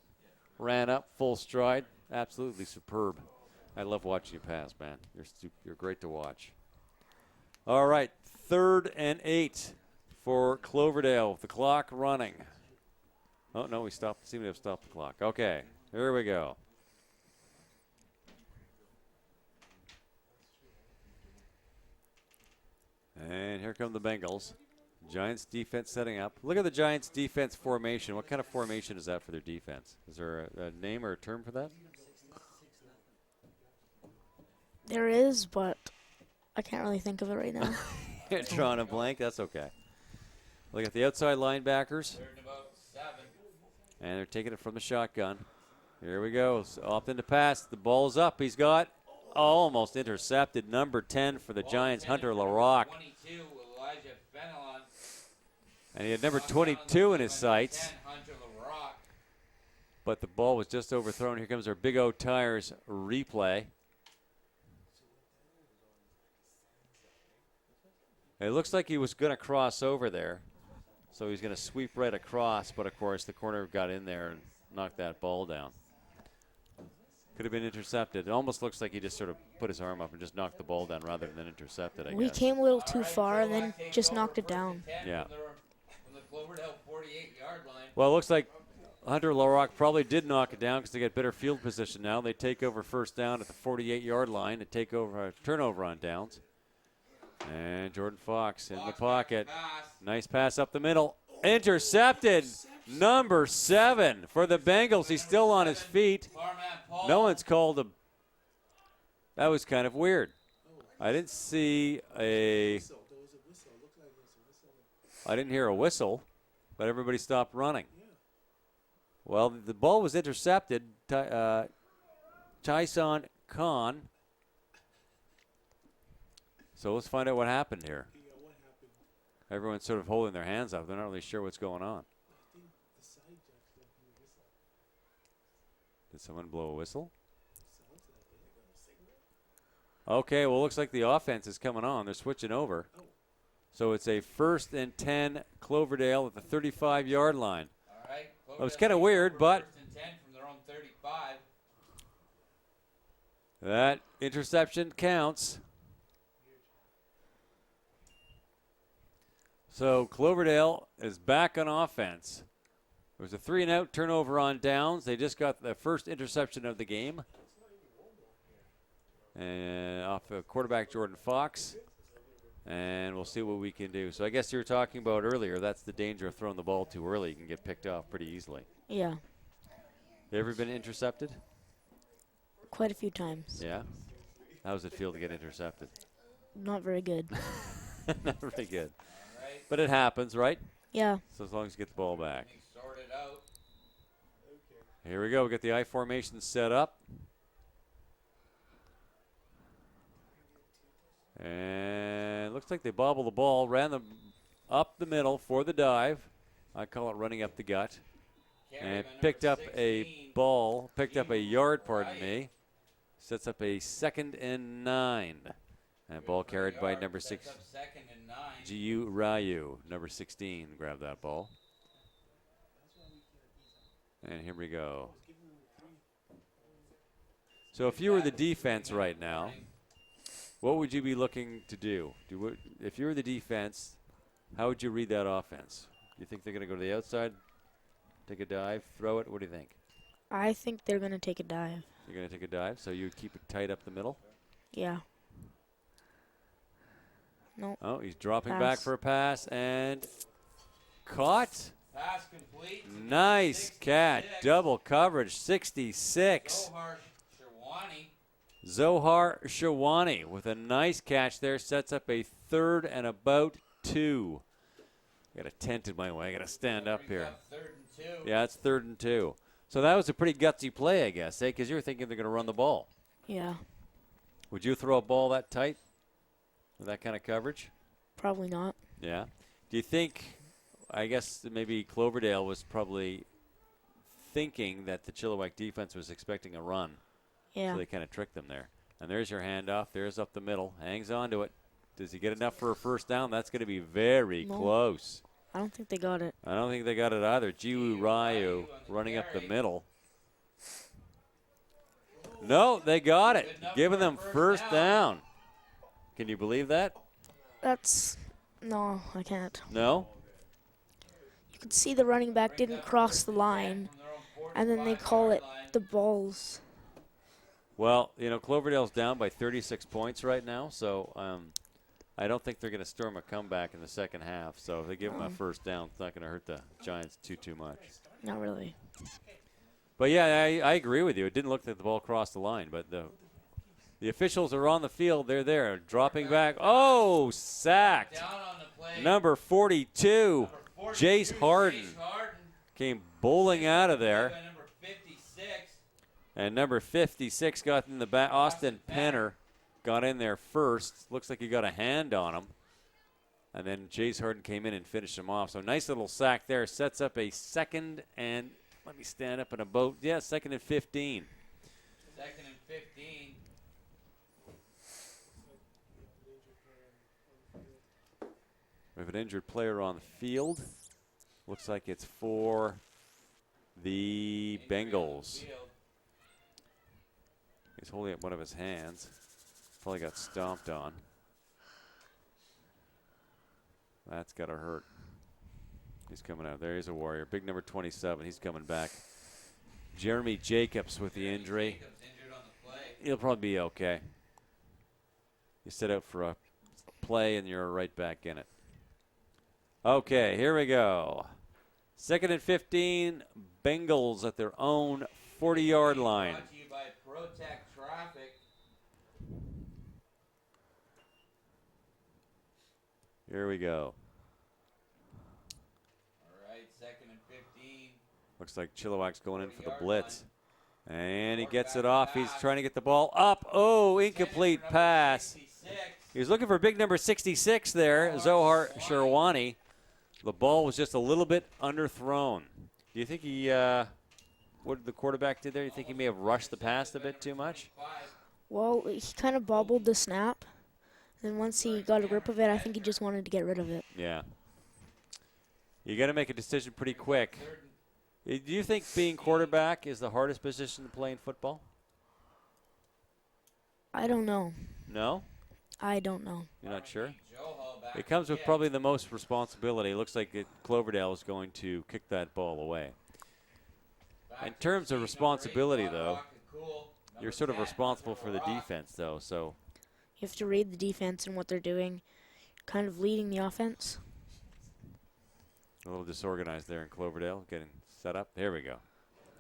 Ran up, full stride. Absolutely superb. I love watching you pass, man. You're great to watch. All right, 3rd and 8 for Cloverdale with the clock running. Oh, no, we stopped. Seem to have stopped the clock. Okay, here we go. And here come the Bengals. Giants defense setting up. Look at the Giants defense formation. What kind of formation is that for their defense? Is there a name or a term for that? There is, but I can't really think of it right now. Drawing a blank. That's okay. Look at the outside linebackers. 3rd and about 7. And they're taking it from the shotgun. Here we go. Opt in to pass. The ball's up. He's got almost intercepted. Number 10 for the Giants, Hunter LaRock. 22, Elijah Fenelon. And he had number 22 in his sights. 10, Hunter LaRock. But the ball was just overthrown. Here comes our Big O Tires replay. It looks like he was going to cross over there. So he's going to sweep right across. But, of course, the corner got in there and knocked that ball down. Could have been intercepted. It almost looks like he just sort of put his arm up and just knocked the ball down rather than intercept it, I We guess. came a little too far and then just knocked it down. Yeah. From the Cloverdale 48-yard Well, it looks like Hunter LaRock probably did knock it down because they get better field position now. They take over first down at the 48-yard line to take over a turnover on downs. And Jordan Fox in the pocket. Nice pass up the middle. Intercepted. Number 7 for the Bengals. He's still on his feet. No one's called him. That was kind of weird. I didn't see I didn't hear a whistle, but everybody stopped running. Well, the ball was intercepted. Tyson Khan. So let's find out what happened here. Everyone's sort of holding their hands up. They're not really sure what's going on. Did someone blow a whistle? Okay, well, it looks like the offense is coming on. They're switching over. So it's a 1st and 10 Cloverdale at the 35-yard line. All right. It was kind of weird, but 1st and 10 from their own 35. that interception counts. So Cloverdale is back on offense. It was a 3-and-out turnover on downs. They just got the first interception of the game. And off of quarterback Jordan Fox. And we'll see what we can do. So I guess you were talking about earlier, that's the danger of throwing the ball too early. You can get picked off pretty easily. Yeah, You ever been intercepted? quite a few times. Yeah? How does it feel to get intercepted? Not very good. Not very good. All right. But it happens, right? Yeah. So as long as you get the ball back. Sort it out. Here we go. We got the I formation set up. And looks like they bobbled the ball, ran them up the middle for the dive. I call it running up the gut. And picked up a ball, picked up a yard, pardon me. Sets up a 2nd and 9. And ball carried by number 6, 2nd and 9. G.U. Ryu, number 16, grabbed that ball. And here we go. So if you were the defense right now, what would you be looking to do? If you were the defense, how would you read that offense? Do you think they're going to go to the outside, take a dive, throw it? What do you think? I think they're going to take a dive. You're going to take a dive, so you would keep it tight up the middle? Yeah. Nope. Oh, he's dropping Pass. back for a pass and caught. Pass complete. Nice catch. 66. Double coverage, 66. Zohar Shawani with a nice catch there. Sets up a 3rd and about 2. Got a tent in my way. I got to stand up here. 3rd and 2. Yeah, it's 3rd and 2. So that was a pretty gutsy play, I guess, because you were thinking they're going to run the ball. Yeah. Would you throw a ball that tight with that kind of coverage? Probably not. Yeah. Do you think, I guess maybe Cloverdale was probably thinking that the Chilliwack defense was expecting a run. Yeah. So they kind of tricked them there. And there's your handoff. There's up the middle. Hangs on to it. Does he get enough for a first down? That's going to be very close. I don't think they got it. I don't think they got it either. Jiwoo Ryu running up the middle. No, they got it. Giving them first down. Can you believe that? No, I can't. No? You could see the running back didn't cross the line, and then they call it the balls. Well, Cloverdale's down by 36 points right now, so I don't think they're going to storm a comeback in the second half. So if they give them a first down, it's not going to hurt the Giants too much. Not really. But, yeah, I agree with you. It didn't look like the ball crossed the line, but the officials are on the field. They're there, dropping back. Oh, sacked. Down on the play. Number 42, Jace Harden, came bowling out of there. Number 56. And number 56 got in the back. Austin Penner got in there first. Looks like he got a hand on him. And then Jace Harden came in and finished him off. So nice little sack there. Sets up a 2nd and, let me stand up in a boat. Yeah, 2nd and 15. 2nd and 15. We have an injured player on the field. Looks like it's for the Bengals. He's holding up one of his hands. Probably got stomped on. That's got to hurt. He's coming out. There he's a Warrior. Big number 27. He's coming back. Jeremy Jacobs with the injury. Jacobs injured on the play. He'll probably be okay. You set out for a play and you're right back in it. Okay, here we go. 2nd and 15. Bengals at their own 40-yard line. Brought to you by Protect Traffic. Here we go. All right, 2nd and 15. Looks like Chilliwack's going in for the blitz. And he gets it off. He's trying to get the ball up. Oh, incomplete pass. He was looking for big number 66 there, Zohar Sherwani. The ball was just a little bit underthrown. Do you think he, what the quarterback did there? You think he may have rushed the pass a bit too much? Well, he kind of bobbled the snap. And once he got a grip of it, I think he just wanted to get rid of it. Yeah. You got to make a decision pretty quick. Do you think being quarterback is the hardest position to play in football? I don't know. No? I don't know. You're not sure? It comes with probably the most responsibility. It looks like Cloverdale is going to kick that ball away. In terms of responsibility, though, you're sort of responsible for the defense, though. So You have to read the defense and what they're doing, kind of leading the offense. a little disorganized there in Cloverdale, getting set up. Here we go.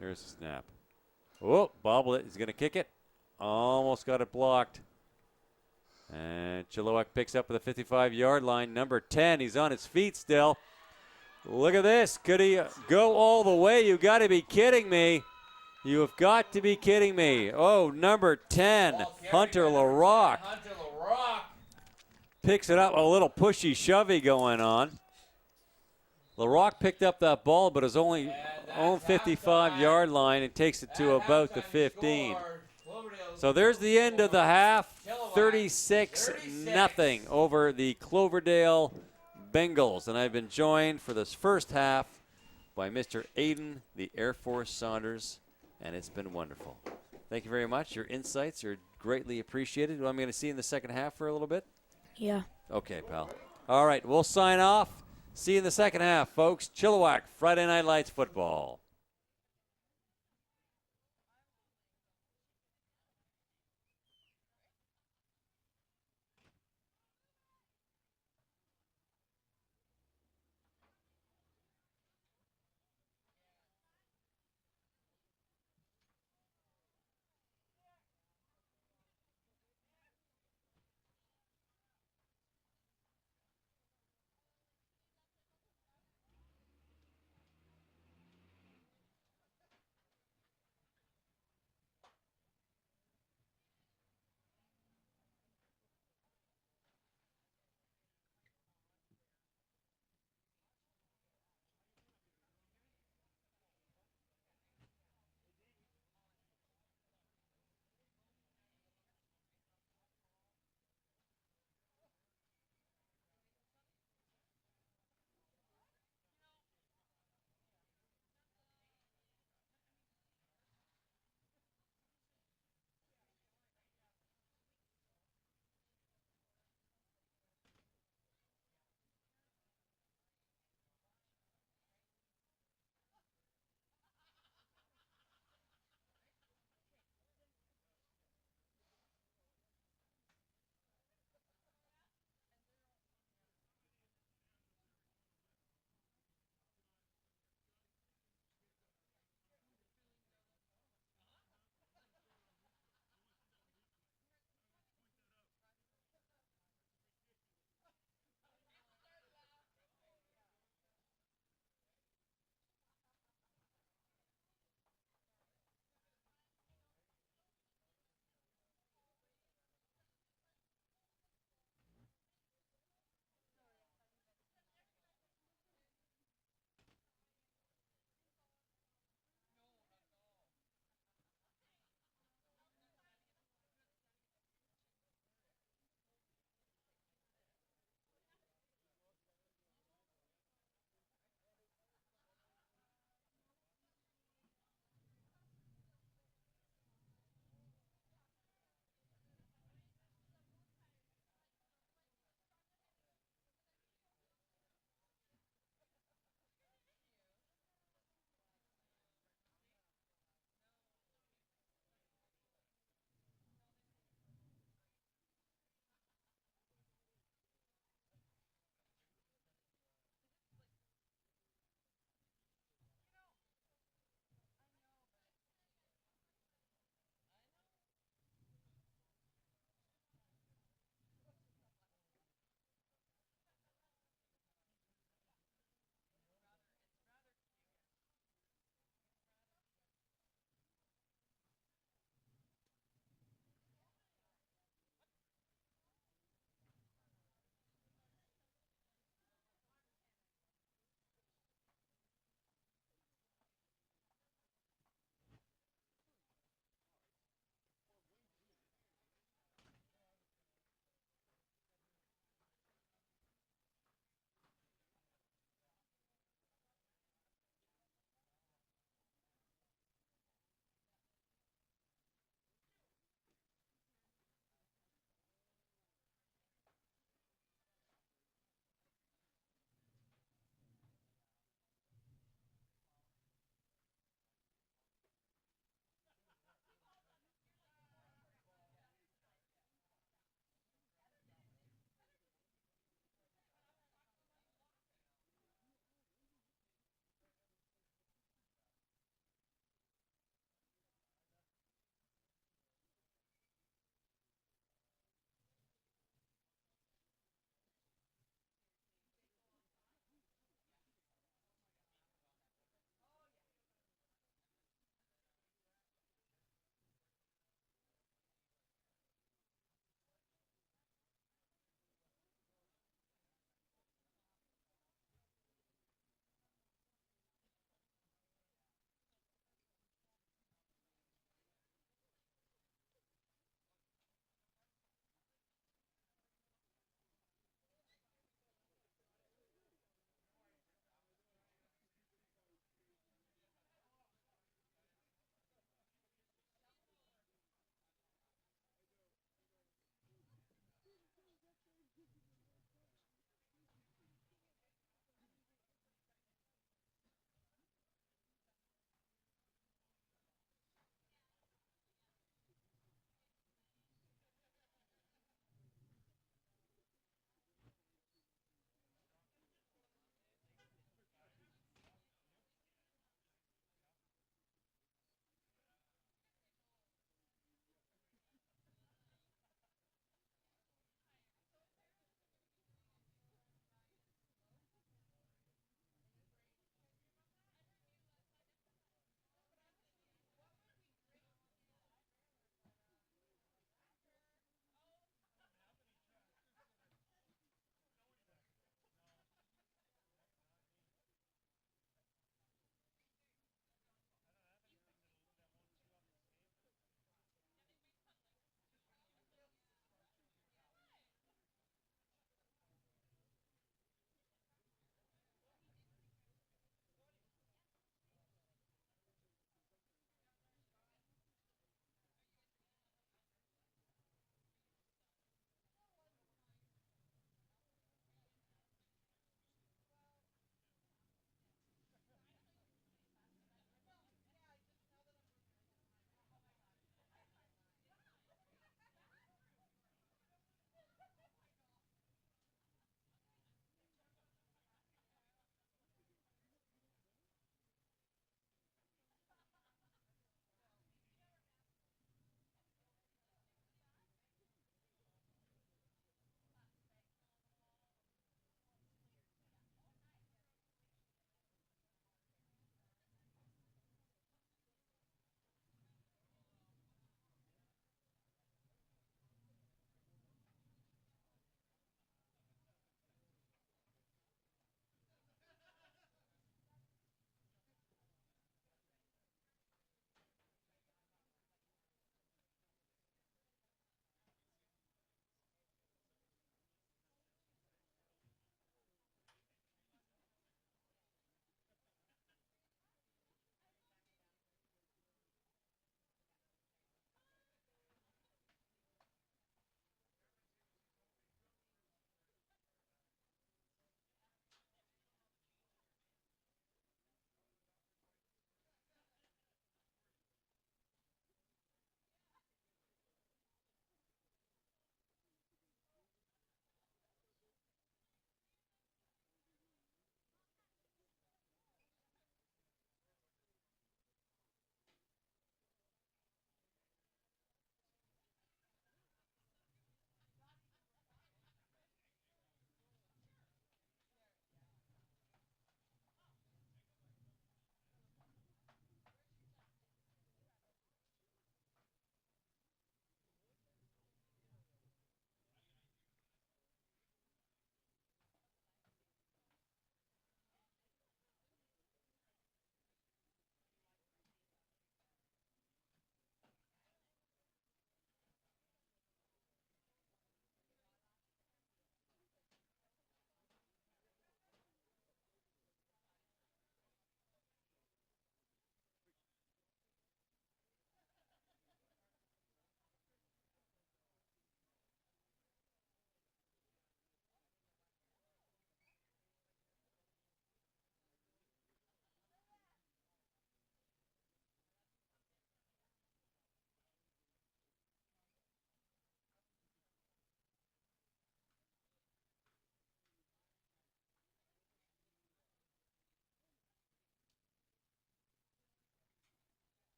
Here's the snap. Oh, bobble it. He's going to kick it. Almost got it blocked. And Chilliwack picks up at the 55-yard line. Number 10, he's on his feet still. Look at this. Could he go all the way? You got to be kidding me. You have got to be kidding me. Oh, number 10, Hunter LaRock. Hunter LaRock. Picks it up. A little pushy shovey going on. LaRock picked up that ball, but is only on 55-yard line and takes it to about the 15. So there's the end of the half. 36-0 over the Cloverdale Bengals. And I've been joined for this first half by Mr. Aiden, the Air Force Saunders, and it's been wonderful. Thank you very much. Your insights are greatly appreciated. I'm going to see you in the second half for a little bit. Yeah. Okay, pal. All right, we'll sign off. See you in the second half, folks. Chilliwack, Friday Night Lights football.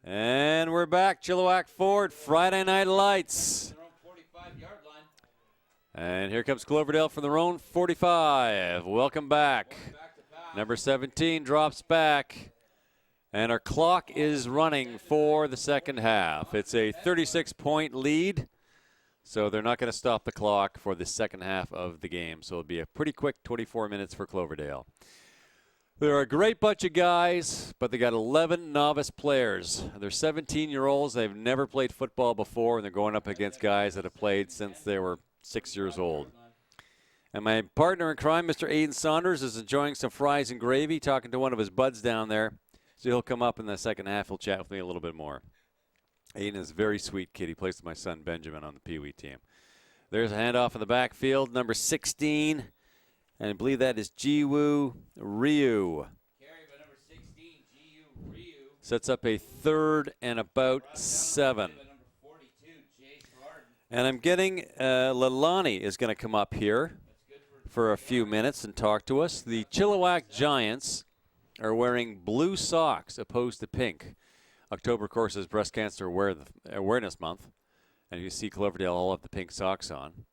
And we're back. Chilliwack Ford, Friday Night Lights. Their own 45-yard line. And here comes Cloverdale from their own 45. Welcome back. Back to pass. Number 17 drops back. And our clock is running for the second half. It's a 36-point lead. So they're not going to stop the clock for the second half of the game. So it'll be a pretty quick 24 minutes for Cloverdale. They're a great bunch of guys, but they got 11 novice players. They're 17-year-olds. They've never played football before, and they're going up against guys that have played since they were 6 years old. And my partner in crime, Mr. Aiden Saunders, is enjoying some fries and gravy, talking to one of his buds down there. So he'll come up in the second half. He'll chat with me a little bit more. Aiden is a very sweet kid. He plays with my son Benjamin on the Pee Wee team. There's a handoff in the backfield, number 16. And I believe that is Jiwoo Ryu. Carry by number 16, G.U. Ryu. Sets up a 3rd and about 7. By number 42, Jace Harden. And I'm getting Lalani is going to come up here for a few minutes and talk to us. The Chilliwack Giants are wearing blue socks opposed to pink. October, of course, is Breast Cancer Awareness Month. And you see Cloverdale all have the pink socks on.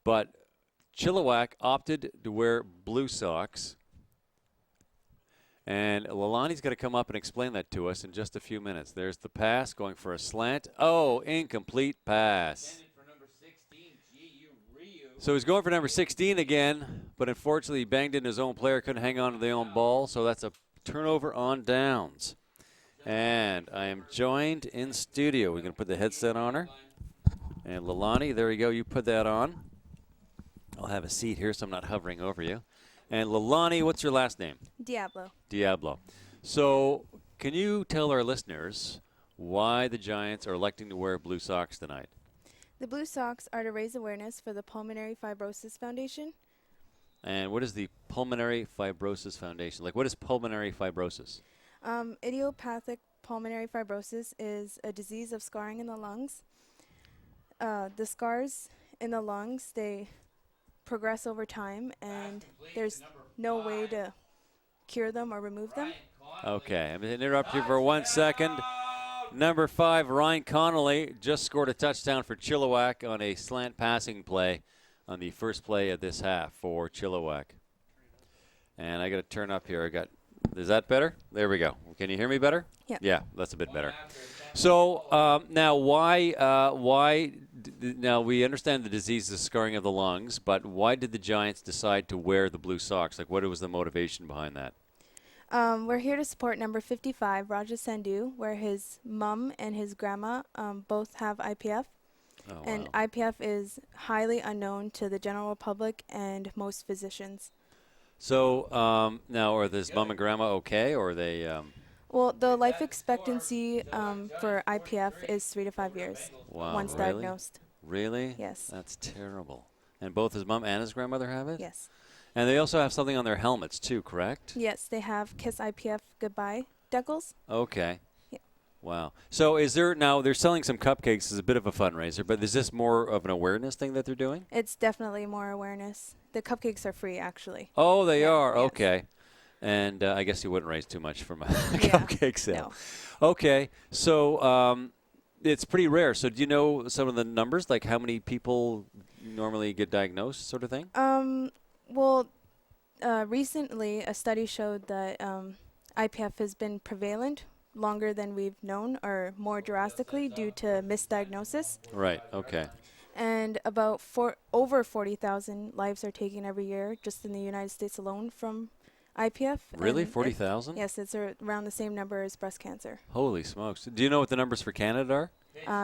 But Chilliwack opted to wear blue socks. And Lalani's going to come up and explain that to us in just a few minutes. There's the pass going for a slant. Oh, incomplete pass. Intended for number 16, G.U. Ryu. So he's going for number 16 again, but unfortunately he banged into his own player, couldn't hang on to the own ball, so that's a turnover on downs. And I am joined in studio. We're going to put the headset on her. And Lalani, there you go, you put that on. I'll have a seat here so I'm not hovering over you. And Lalani, what's your last name? Diablo. Diablo. So can you tell our listeners why the Giants are electing to wear blue socks tonight? The blue socks are to raise awareness for the Pulmonary Fibrosis Foundation. And what is the Pulmonary Fibrosis Foundation? Like, what is pulmonary fibrosis? Idiopathic pulmonary fibrosis is a disease of scarring in the lungs. The scars in the lungs, they progress over time, and there's no way to cure them or remove them. Okay, I'm going to interrupt you for 1 second. Number 5, Ryan Connolly, just scored a touchdown for Chilliwack on a slant passing play on the first play of this half for Chilliwack. And I got to turn up here. Is that better? There we go. Can you hear me better? Yeah. Yeah, that's a bit better. So now now we understand the disease is scarring of the lungs, but why did the Giants decide to wear the blue socks? Like, what was the motivation behind that? We're here to support number 55, Raja Sandhu, where his mom and his grandma both have IPF. Oh, And wow. IPF is highly unknown to the general public and most physicians. So now are this mom and grandma okay, or are they? Well, the life expectancy for IPF is 3 to 5 years Wow, once really? diagnosed. Really? Yes. That's terrible. And both his mom and his grandmother have it? Yes. And they also have something on their helmets too, correct? Yes, they have Kiss IPF Goodbye decals. Okay. Yeah. Wow. So is there now they're selling some cupcakes as a bit of a fundraiser, but is this more of an awareness thing that they're doing? It's definitely more awareness. The cupcakes are free, actually. Oh, they Yeah, are. yes. Okay. And I guess you wouldn't raise too much from a Yeah, cupcake sale. No. Okay. So it's pretty rare. So do you know some of the numbers, like how many people normally get diagnosed, sort of thing? Well, recently a study showed that IPF has been prevalent longer than we've known, or more drastically due to misdiagnosis. Right. Okay. And about over 40,000 lives are taken every year just in the United States alone from IPF. Really? and 40,000? Yes, it's around the same number as breast cancer. Holy smokes. Do you know what the numbers for Canada are?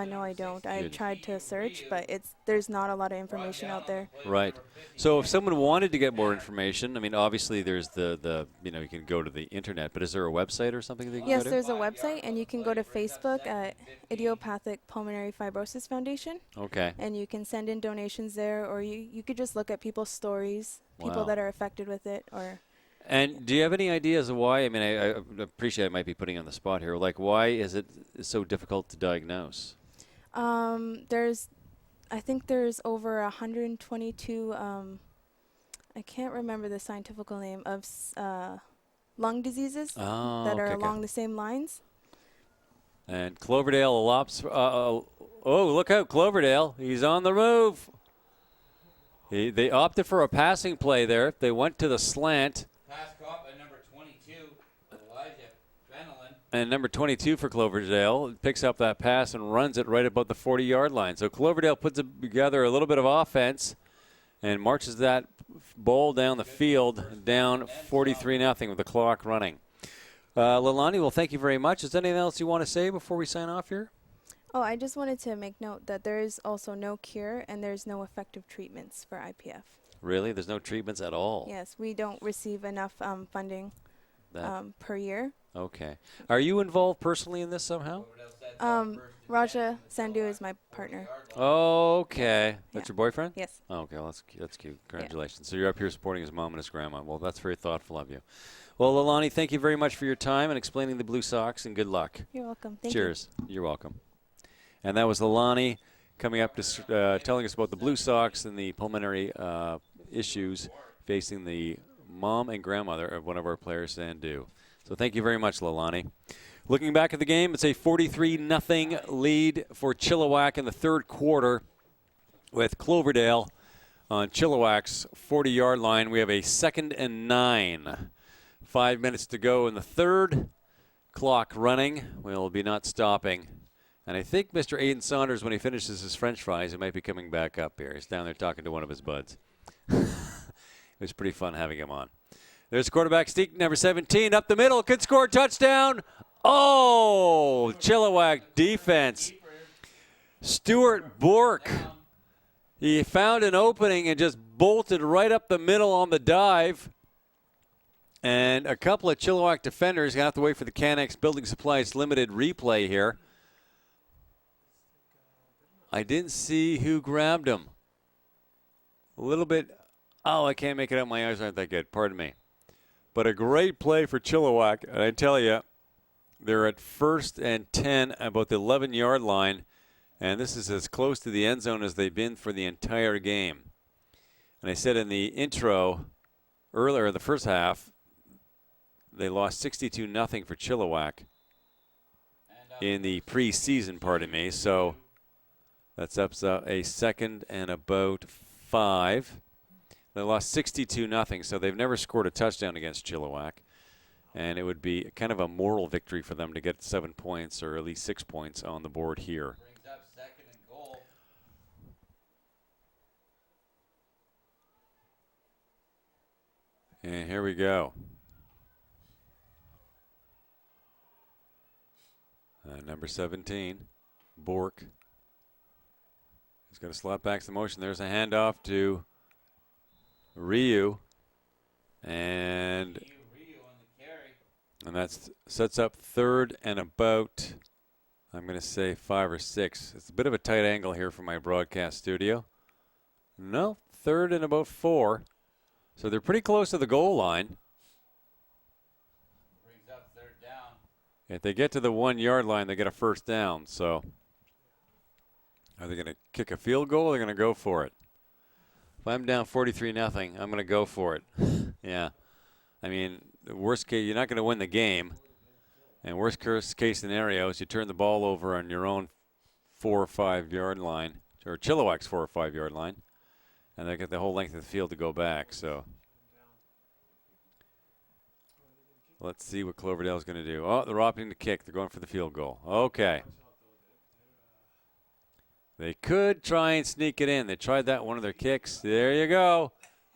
No, I don't. I Good. tried to search, but there's not a lot of information out there. Right. So if someone wanted to get more information, I mean, obviously there's the you can go to the internet, but is there a website or something that you can Yes, go to? there's a website, and you can go to Facebook at Idiopathic Pulmonary Fibrosis Foundation, Okay. and you can send in donations there, or you could just look at people's stories, people Wow. that are affected with it, or... And do you have any ideas of why? I mean, I appreciate I might be putting you on the spot here. Like, why is it so difficult to diagnose? I think there's over 122, I can't remember the scientific name, of, lung diseases Oh, that are okay. along the same lines. And Cloverdale lops. Oh, look out, Cloverdale. He's on the move. They opted for a passing play there. They went to the slant. Pass caught by number 22, Elijah Fenelon. And number 22 for Cloverdale picks up that pass and runs it right about the 40-yard line. So Cloverdale puts together a little bit of offense and marches that ball down the field, down 43-0 with the clock running. Leilani, well, thank you very much. Is there anything else you want to say before we sign off here? Oh, I just wanted to make note that there is also no cure and there's no effective treatments for IPF. Really? There's no treatments at all? Yes, we don't receive enough funding per year. Okay. Are you involved personally in this somehow? Raja Sandhu is my partner. Okay. That's Yeah. your boyfriend? Yes. Oh, okay, well, that's cute. Congratulations. So you're up here supporting his mom and his grandma. Well, that's very thoughtful of you. Well, Leilani, thank you very much for your time and explaining the Blue Sox, and good luck. You're welcome. Thank Cheers. You're welcome. And that was Leilani coming up to telling us about the Blue Sox and the pulmonary issues facing the mom and grandmother of one of our players, Sandhu. So thank you very much, Leilani. Looking back at the game, it's a 43-0 lead for Chilliwack in the third quarter with Cloverdale on Chilliwack's 40-yard line. We have a 2nd and 9. 5 minutes to go in the third. Clock running. We'll be not stopping. And I think Mr. Aiden Saunders, when he finishes his French fries, he might be coming back up here. He's down there talking to one of his buds. It was pretty fun having him on. There's quarterback Steek, number 17, up the middle. Could score a touchdown. Oh, Chilliwack defense. Stuart Bork. He found an opening and just bolted right up the middle on the dive. And a couple of Chilliwack defenders going to have to wait for the Canex Building Supplies Limited replay here. I didn't see who grabbed him. A little bit. Oh, I can't make it out. My eyes aren't that good. Pardon me. But a great play for Chilliwack. And I tell you, they're at 1st and 10, about the 11-yard line. And this is as close to the end zone as they've been for the entire game. And I said in the intro earlier, the first half, they lost 62-0 for Chilliwack in the preseason, pardon me. So that's up a 2nd and about 5. They lost 62-0, so they've never scored a touchdown against Chilliwack. And it would be kind of a moral victory for them to get 7 points or at least 6 points on the board here. Brings up 2nd and goal. And here we go. Number 17, Bork. He's got to slot back some motion. There's a handoff to Ryu. And that sets up 3rd and about, I'm going to say 5 or 6. It's a bit of a tight angle here from my broadcast studio. No, 3rd and about 4. So they're pretty close to the goal line. Brings up 3rd down. If they get to the 1-yard line, they get a first down. So are they going to kick a field goal or are they going to go for it? If I'm down 43-0, I'm going to go for it. Yeah. I mean, the worst case, you're not going to win the game. And worst case scenario is you turn the ball over on your own 4 or 5-yard line, or Chilliwack's 4 or 5-yard line, and they get the whole length of the field to go back. So let's see what Cloverdale's going to do. Oh, they're opting to kick. They're going for the field goal. Okay. They could try and sneak it in. They tried that one of their kicks. There you go.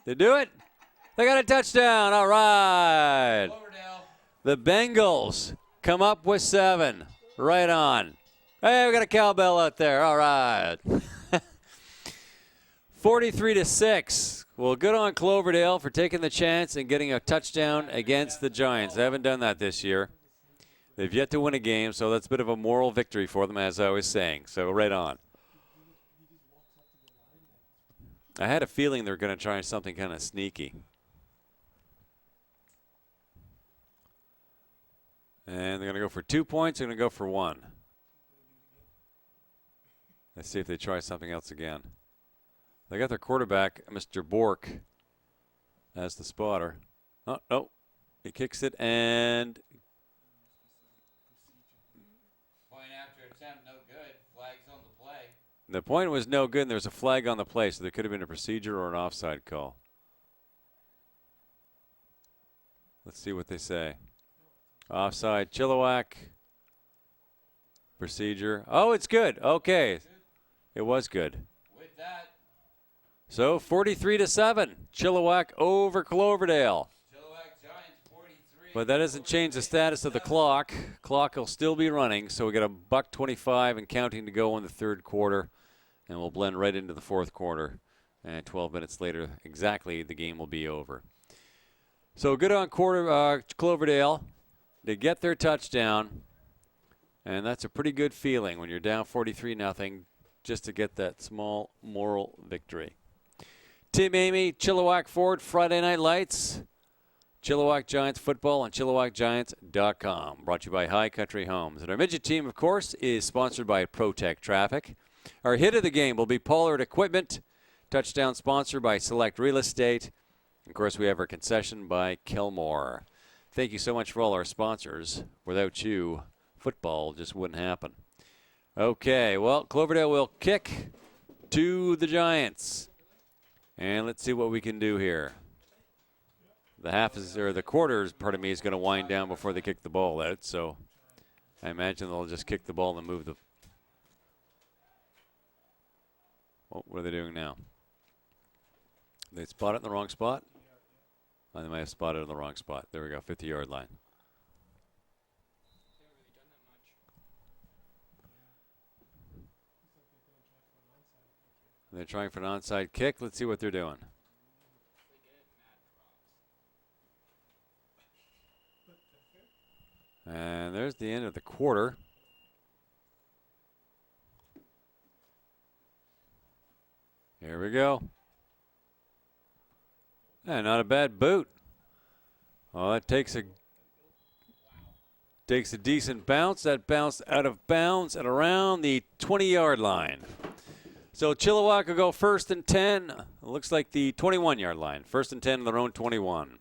They do it. They got a touchdown. All right. Cloverdale. The Bengals come up with 7. Right on. Hey, we got a cowbell out there. All right. 43-6. Well, good on Cloverdale for taking the chance and getting a touchdown against the Giants. They haven't done that this year. They've yet to win a game, so that's a bit of a moral victory for them, as I was saying. So right on. I had a feeling they were going to try something kind of sneaky. And they're going to go for 2 points. They're going to go for 1. Let's see if they try something else again. They got their quarterback, Mr. Bork, as the spotter. Oh, no. He kicks it and Point The point was no good, and there was a flag on the play, so there could have been a procedure or an offside call. Let's see what they say. Offside, Chilliwack. Procedure. Oh, it's good. Okay. It was good. With that, So 43-7. Chilliwack over Cloverdale. Chilliwack Giants 43. But that doesn't change the status of the clock. Clock will still be running, so we got $1:25 and counting to go in the third quarter, and we'll blend right into the fourth quarter. And 12 minutes later, exactly, the game will be over. So good on Cloverdale to get their touchdown, and that's a pretty good feeling when you're down 43-0, just to get that small moral victory. Tim Amy, Chilliwack Ford, Friday Night Lights. Chilliwack Giants football on ChilliwackGiants.com. Brought to you by High Country Homes. And our midget team, of course, is sponsored by ProTech Traffic. Our hit of the game will be Pollard Equipment. Touchdown sponsor by Select Real Estate. Of course, we have our concession by Kilmore. Thank you so much for all our sponsors. Without you, football just wouldn't happen. Okay, well, Cloverdale will kick to the Giants. And let's see what we can do here. The quarters, pardon me, is going to wind down before they kick the ball out. So I imagine they'll just kick the ball and move the. Oh, what are they doing now? They spot it in the wrong spot? Oh, they might have spotted it in the wrong spot. There we go, 50-yard line. They're trying for an onside kick. Let's see what they're doing. And there's the end of the quarter. Here we go. Yeah, not a bad boot. Oh, that takes a decent bounce. That bounced out of bounds at around the 20-yard line. So Chilliwack will go 1st and 10. It looks like the 21-yard line. 1st and 10 on their own 21.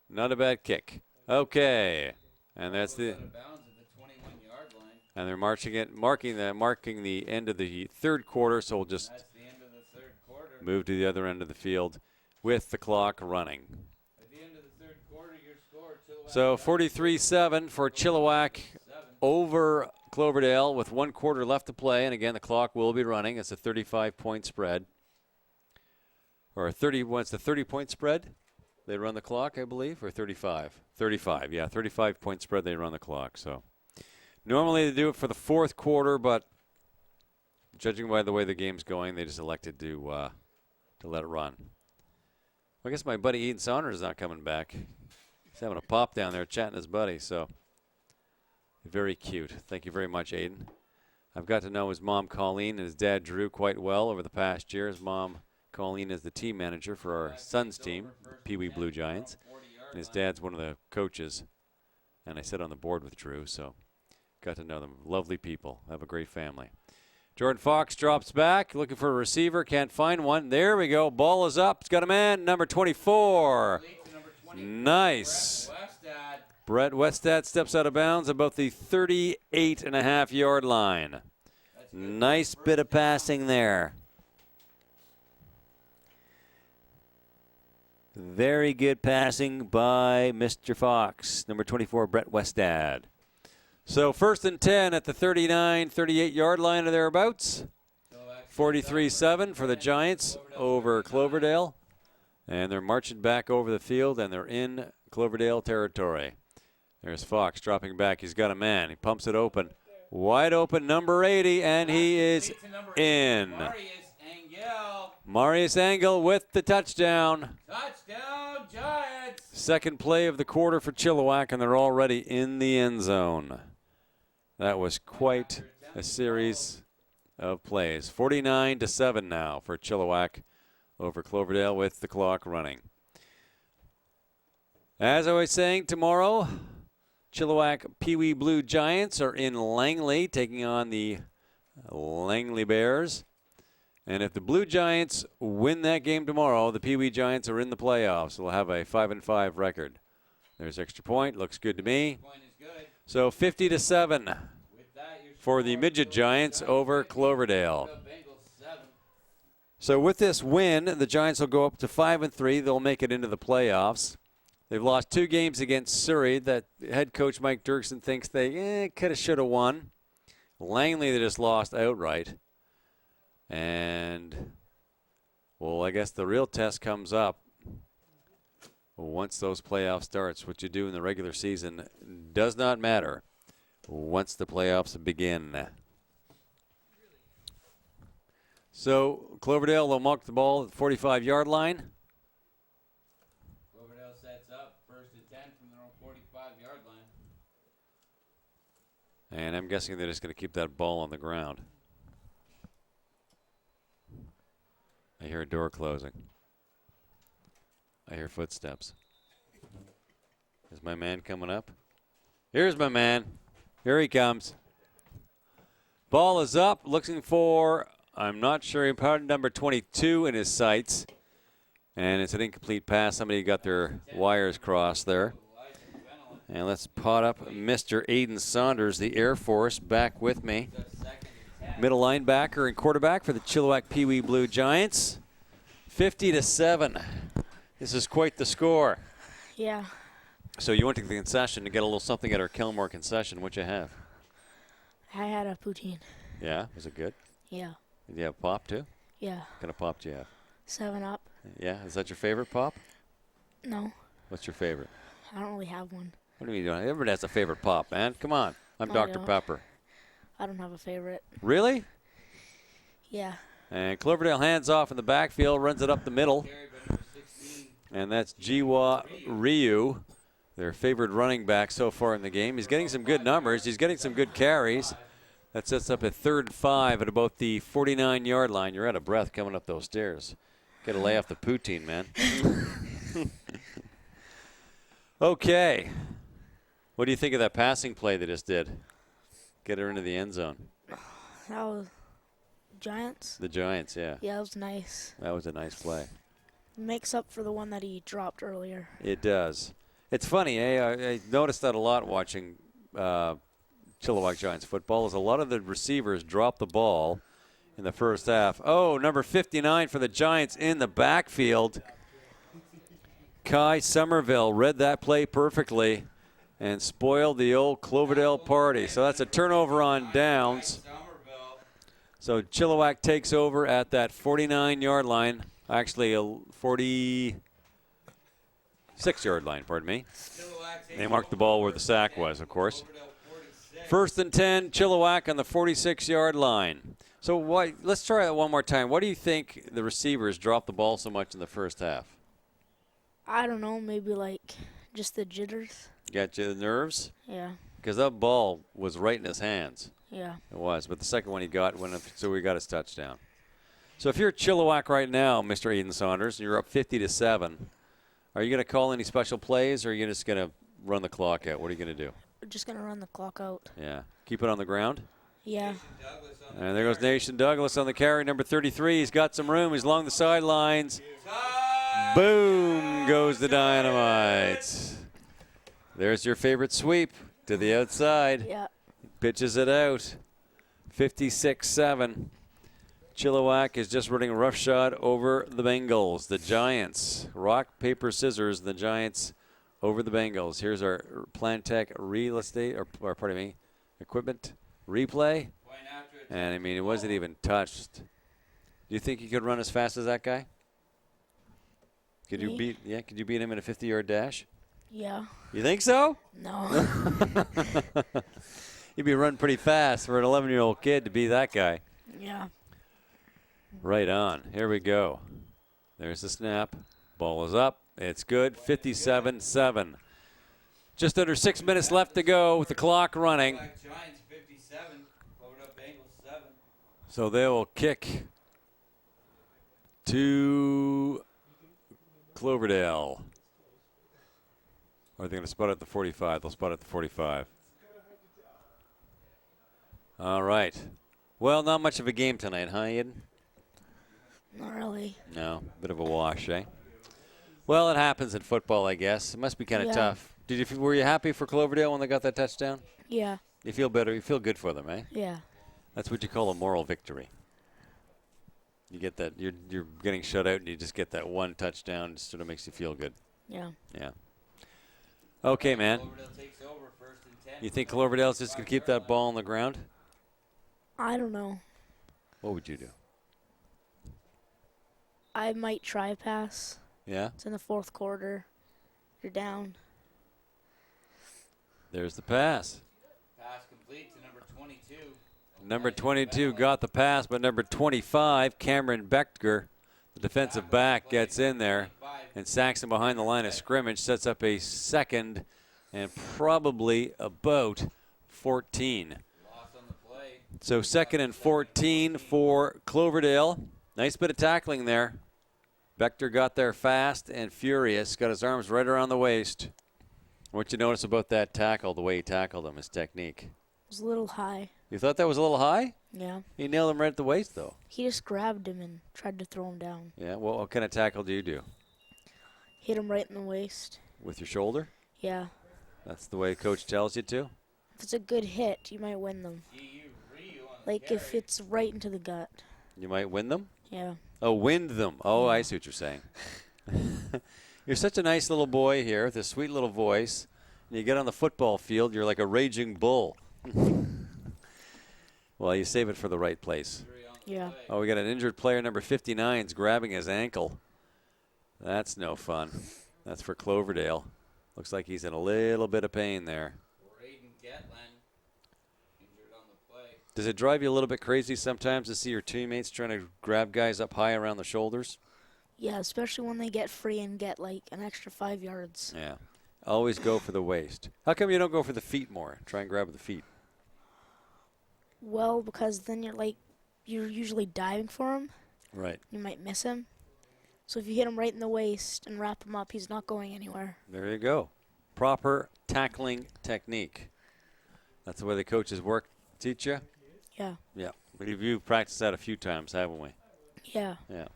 Not a bad kick. Okay, and that's the. Out of bounds at the 21-yard line. And they're marking the end of the third quarter. So we'll just That's the end of the third quarter. move to the other end of the field with the clock running. At the end of the third quarter, your score, Chilliwack. So 43-7 for Chilliwack over Cloverdale with 1 quarter left to play. And again, the clock will be running. It's a 35-point spread. Or it's the 30-point spread? They run the clock, I believe, or 35? 35, yeah, 35-point spread, they run the clock. So normally they do it for the fourth quarter, but judging by the way the game's going, they just elected to let it run. Well, I guess my buddy Eden Saunders is not coming back. He's having a pop down there chatting his buddy, so very cute. Thank you very much, Aiden. I've got to know his mom, Colleen, and his dad, Drew, quite well over the past year. His mom, Colleen, is the team manager for our son's team, the Pee Wee Blue Giants. And his dad's one of the coaches. And I sit on the board with Drew, so got to know them. Lovely people. Have a great family. Jordan Fox drops back, looking for a receiver. Can't find one. There we go. Ball is up. It's got a man, number 24. Nice. Brett Westad steps out of bounds about the 38.5-yard line. Nice bit of passing there. Very good passing by Mr. Fox, number 24, Brett Westad. So 1st and 10 at the 38-yard line or thereabouts. 43-7 for the Giants over Cloverdale. And they're marching back over the field, and they're in Cloverdale territory. There's Fox dropping back. He's got a man. He pumps it open. Wide open, number 80, and he is in. Marius Engel with the touchdown. Touchdown, Giants! Second play of the quarter for Chilliwack, and they're already in the end zone. That was quite a series of plays. 49-7 now for Chilliwack over Cloverdale with the clock running. As I was saying, tomorrow, Chilliwack Pee Wee Blue Giants are in Langley taking on the Langley Bears. And if the Blue Giants win that game tomorrow, the Pee Wee Giants are in the playoffs. They'll have a 5-5 record. There's extra point. Looks good to me. So 50-7 for the Midget Giants over Cloverdale. Bengals 7. So with this win, the Giants will go up to 5-3. They'll make it into the playoffs. They've lost 2 games against Surrey that head coach Mike Dirksen thinks they could have, should have won. Langley, they just lost outright. And, well, I guess the real test comes up once those playoffs starts. What you do in the regular season does not matter once the playoffs begin. So Cloverdale will mark the ball at the 45-yard line. Cloverdale sets up 1st and 10 from their own 45-yard line. And I'm guessing they're just going to keep that ball on the ground. I hear a door closing. I hear footsteps. Is my man coming up? Here's my man. Here he comes. Ball is up, looking for, I'm not sure, part number 22 in his sights. And it's an incomplete pass. Somebody got their wires crossed there. And let's pot up Mr. Aiden Saunders, the Air Force, back with me. Middle linebacker and quarterback for the Chilliwack Pee Wee Blue Giants. 50-7. This is quite the score. Yeah. So you went to the concession to get a little something at our Kilmore concession. What'd you have? I had a poutine. Yeah, was it good? Yeah. Did you have pop too? Yeah. What kind of pop do you have? 7-Up. Yeah, is that your favorite pop? No, What's your favorite? I don't really have one. What do you mean? Everybody has a favorite pop, man. Come on. I'm I Dr. don't. Pepper. I don't have a favorite. Really? Yeah. And Cloverdale hands off in the backfield, runs it up the middle. Carried by number 16. And that's Jiwa Ryu, their favored running back so far in the game. He's getting some good numbers. He's getting some good carries. That sets up a 3rd and 5 at about the 49-yard line. You're out of breath coming up those stairs. Got to lay off the poutine, man. Okay. What do you think of that passing play they just did? Get her into the end zone. That was Giants. The Giants, yeah. Yeah, that was nice. That was a nice play. Makes up for the one that he dropped earlier. It does. It's funny, I noticed that a lot watching Chilliwack Giants football, is a lot of the receivers drop the ball in the first half. Oh, number 59 for the Giants in the backfield. Kai Somerville read that play perfectly and spoiled the old Cloverdale party. So that's a turnover on downs. Somerville. So Chilliwack takes over at that 49-yard line. Actually, a 46-yard line, pardon me. They marked the ball where the sack was, of course. 1st and 10, Chilliwack on the 46-yard line. So let's try that one more time. What do you think the receivers dropped the ball so much in the first half? I don't know, maybe like just the jitters. Got you the nerves? Yeah. Because that ball was right in his hands. Yeah. It was, but the second one he got went up, so we got his touchdown. So if you're at Chilliwack right now, Mr. Aiden Saunders, and you're up 50-7, are you going to call any special plays, or are you just going to run the clock out? What are you going to do? We're just going to run the clock out. Yeah. Keep it on the ground? Yeah. And there goes Nation Douglas on the carry, number 33. He's got some room. He's along the sidelines. Boom goes the dynamite. There's your favorite sweep to the outside. Yeah. Pitches it out. 56-7. Chilliwack is just running roughshod over the Bengals. The Giants, rock, paper, scissors. The Giants over the Bengals. Here's our Plantech real estate, or pardon me, equipment replay. And I mean, it wasn't even touched. Do you think you could run as fast as that guy? Could you Me? Could you beat him in a 50-yard dash? Yeah. You think so? No. You'd be running pretty fast for an 11-year-old kid to be that guy. Yeah. Right on. Here we go. There's the snap. Ball is up. It's good. 57-7. Just under 6 minutes left to go with the clock running. Giants 57. Cloverdale Bengals 7. So they will kick to Cloverdale. Or are they going to spot at the 45? They'll spot at the 45. All right. Well, not much of a game tonight, huh, Aiden? Not really. No, bit of a wash, eh? Well, it happens in football, I guess. It must be kind of Yeah. tough. Were you happy for Cloverdale when they got that touchdown? Yeah. You feel better. You feel good for them, eh? Yeah. That's what you call a moral victory. You get that. You're getting shut out, and you just get that one touchdown. It sort of makes you feel good. Yeah. Yeah. Okay, man. Cloverdale takes over 1st and 10. You think Cloverdale's just going to keep that ball on the ground? I don't know. What would you do? I might try a pass. Yeah? It's in the 4th quarter. You're down. There's the pass. Pass complete to number 22. Number 22 got the pass, but number 25, Cameron Becker, the defensive back, gets in there and sacks him behind the line of scrimmage, sets up a 2nd and probably about 14. Loss on the play. So 2nd and 14 for Cloverdale. Nice bit of tackling there. Becker got there fast and furious, got his arms right around the waist. What you notice about that tackle, the way he tackled him, his technique? It was a little high. You thought that was a little high? Yeah. He nailed him right at the waist, though. He just grabbed him and tried to throw him down. Yeah, well, what kind of tackle do you do? Hit him right in the waist. With your shoulder? Yeah. That's the way coach tells you to? If it's a good hit, you might win them. Like if it's right into the gut. You might win them? Yeah. Oh, wind them. Oh, I see what you're saying. You're such a nice little boy here with a sweet little voice. And you get on the football field, you're like a raging bull. Well, you save it for the right place. Yeah. Oh, we got an injured player, number 59, is grabbing his ankle. That's no fun. That's for Cloverdale. Looks like he's in a little bit of pain there. Does it drive you a little bit crazy sometimes to see your teammates trying to grab guys up high around the shoulders? Yeah, especially when they get free and get like an extra 5 yards. Yeah. Always go for the waist. How come you don't go for the feet more? Try and grab the feet. Well, because then you're usually diving for him. Right. You might miss him. So if you hit him right in the waist and wrap him up, he's not going anywhere. There you go. Proper tackling technique. That's the way the coaches work. Teach you? Yeah. Yeah. We've practiced that a few times, haven't we? Yeah. Yeah.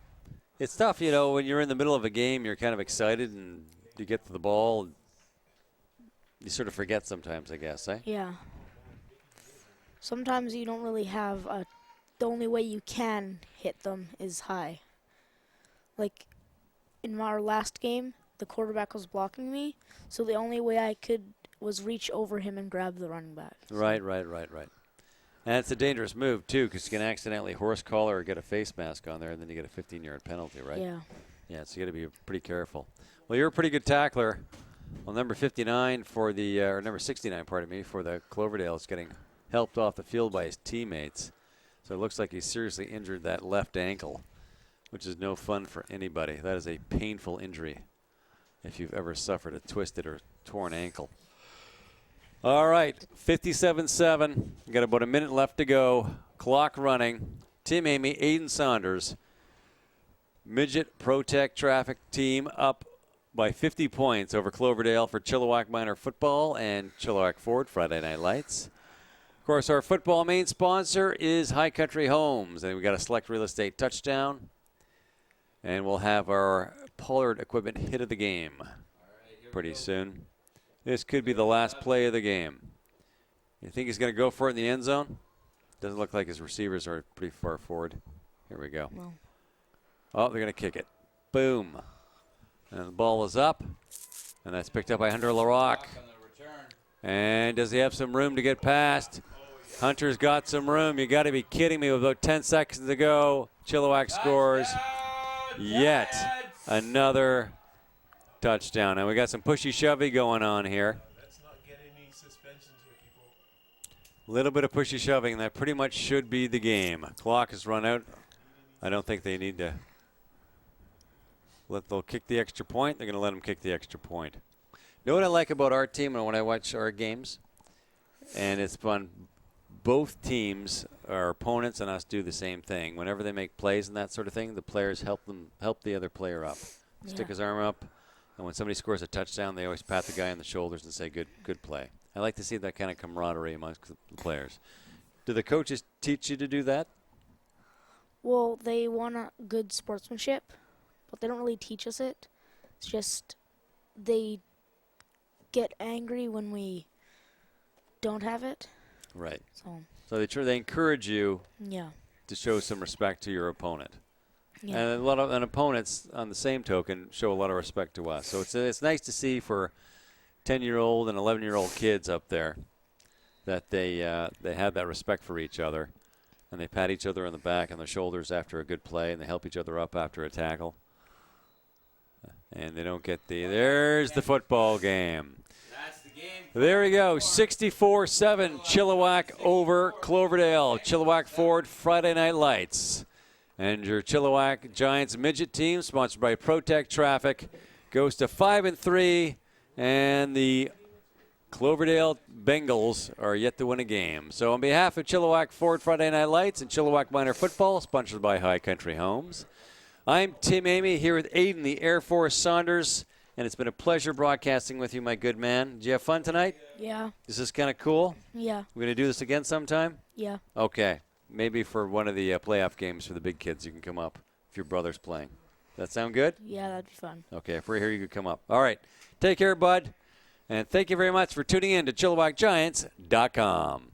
It's tough, you know, when you're in the middle of a game, you're kind of excited and you get to the ball. You sort of forget sometimes, I guess, eh? Yeah. Sometimes you don't really have the only way you can hit them is high. Like in our last game, the quarterback was blocking me, so the only way I could was reach over him and grab the running back. So. Right. And it's a dangerous move, too, because you can accidentally horse collar or get a face mask on there, and then you get a 15-yard penalty, right? Yeah. Yeah, so you got to be pretty careful. Well, you're a pretty good tackler. Well, number 59 for the, or number 69, pardon me, for the Cloverdale is getting helped off the field by his teammates. So it looks like he's seriously injured that left ankle, which is no fun for anybody. That is a painful injury if you've ever suffered a twisted or torn ankle. All right, 57-7. You got about a minute left to go. Clock running. Team Amy, Aiden Saunders. Midget Protect Traffic team up by 50 points over Cloverdale for Chilliwack Minor Football and Chilliwack Ford Friday Night Lights. Of course, our football main sponsor is High Country Homes, and we got a select real estate touchdown. And we'll have our Pollard equipment hit of the game pretty soon. This could be the last play of the game. You think he's going to go for it in the end zone? Doesn't look like his receivers are pretty far forward. Here we go. No. Oh, they're going to kick it. Boom. And the ball is up. And that's picked up by Hunter LaRock. And does he have some room to get past? Hunter's got some room. You got to be kidding me. With about 10 seconds to go, Chilliwack scores yet another touchdown. And we got some pushy-shovey going on here. Let's not get any suspensions here, people. A little bit of pushy-shoving. That pretty much should be the game. Clock has run out. I don't think they need to. They'll kick the extra point. They're going to let them kick the extra point. You know what I like about our team and when I watch our games? And it's fun. Both teams, our opponents and us, do the same thing. Whenever they make plays and that sort of thing, the players help the other player up. Stick his arm up. And when somebody scores a touchdown, they always pat the guy on the shoulders and say, good play. I like to see that kind of camaraderie amongst the players. Do the coaches teach you to do that? Well, they want a good sportsmanship, but they don't really teach us it. It's just they get angry when we don't have it. Right. So So they encourage you yeah, to show some respect to your opponent. yeah, And a lot of opponents, on the same token, show a lot of respect to us. So it's nice to see for 10-year-old and 11-year-old kids up there that they have that respect for each other, and they pat each other on the back and the shoulders after a good play, and they help each other up after a tackle. And they don't get there's the football game. That's the game. There we go, 64-7, Chilliwack over Cloverdale. Chilliwack Ford Friday Night Lights. And your Chilliwack Giants midget team, sponsored by Protect Traffic, goes to 5-3, and the Cloverdale Bengals are yet to win a game. So on behalf of Chilliwack Ford Friday Night Lights and Chilliwack Minor Football, sponsored by High Country Homes, I'm Tim Amy here with Aiden, the Air Force Saunders, and it's been a pleasure broadcasting with you, my good man. Did you have fun tonight? yeah, Is this kind of cool? yeah, We're going to do this again sometime? yeah. Okay. Maybe for one of the playoff games for the big kids, you can come up if your brother's playing. That sound good? Yeah, that'd be fun. Okay, if we're here, you can come up. All right. Take care, bud. And thank you very much for tuning in to ChilliwackGiants.com.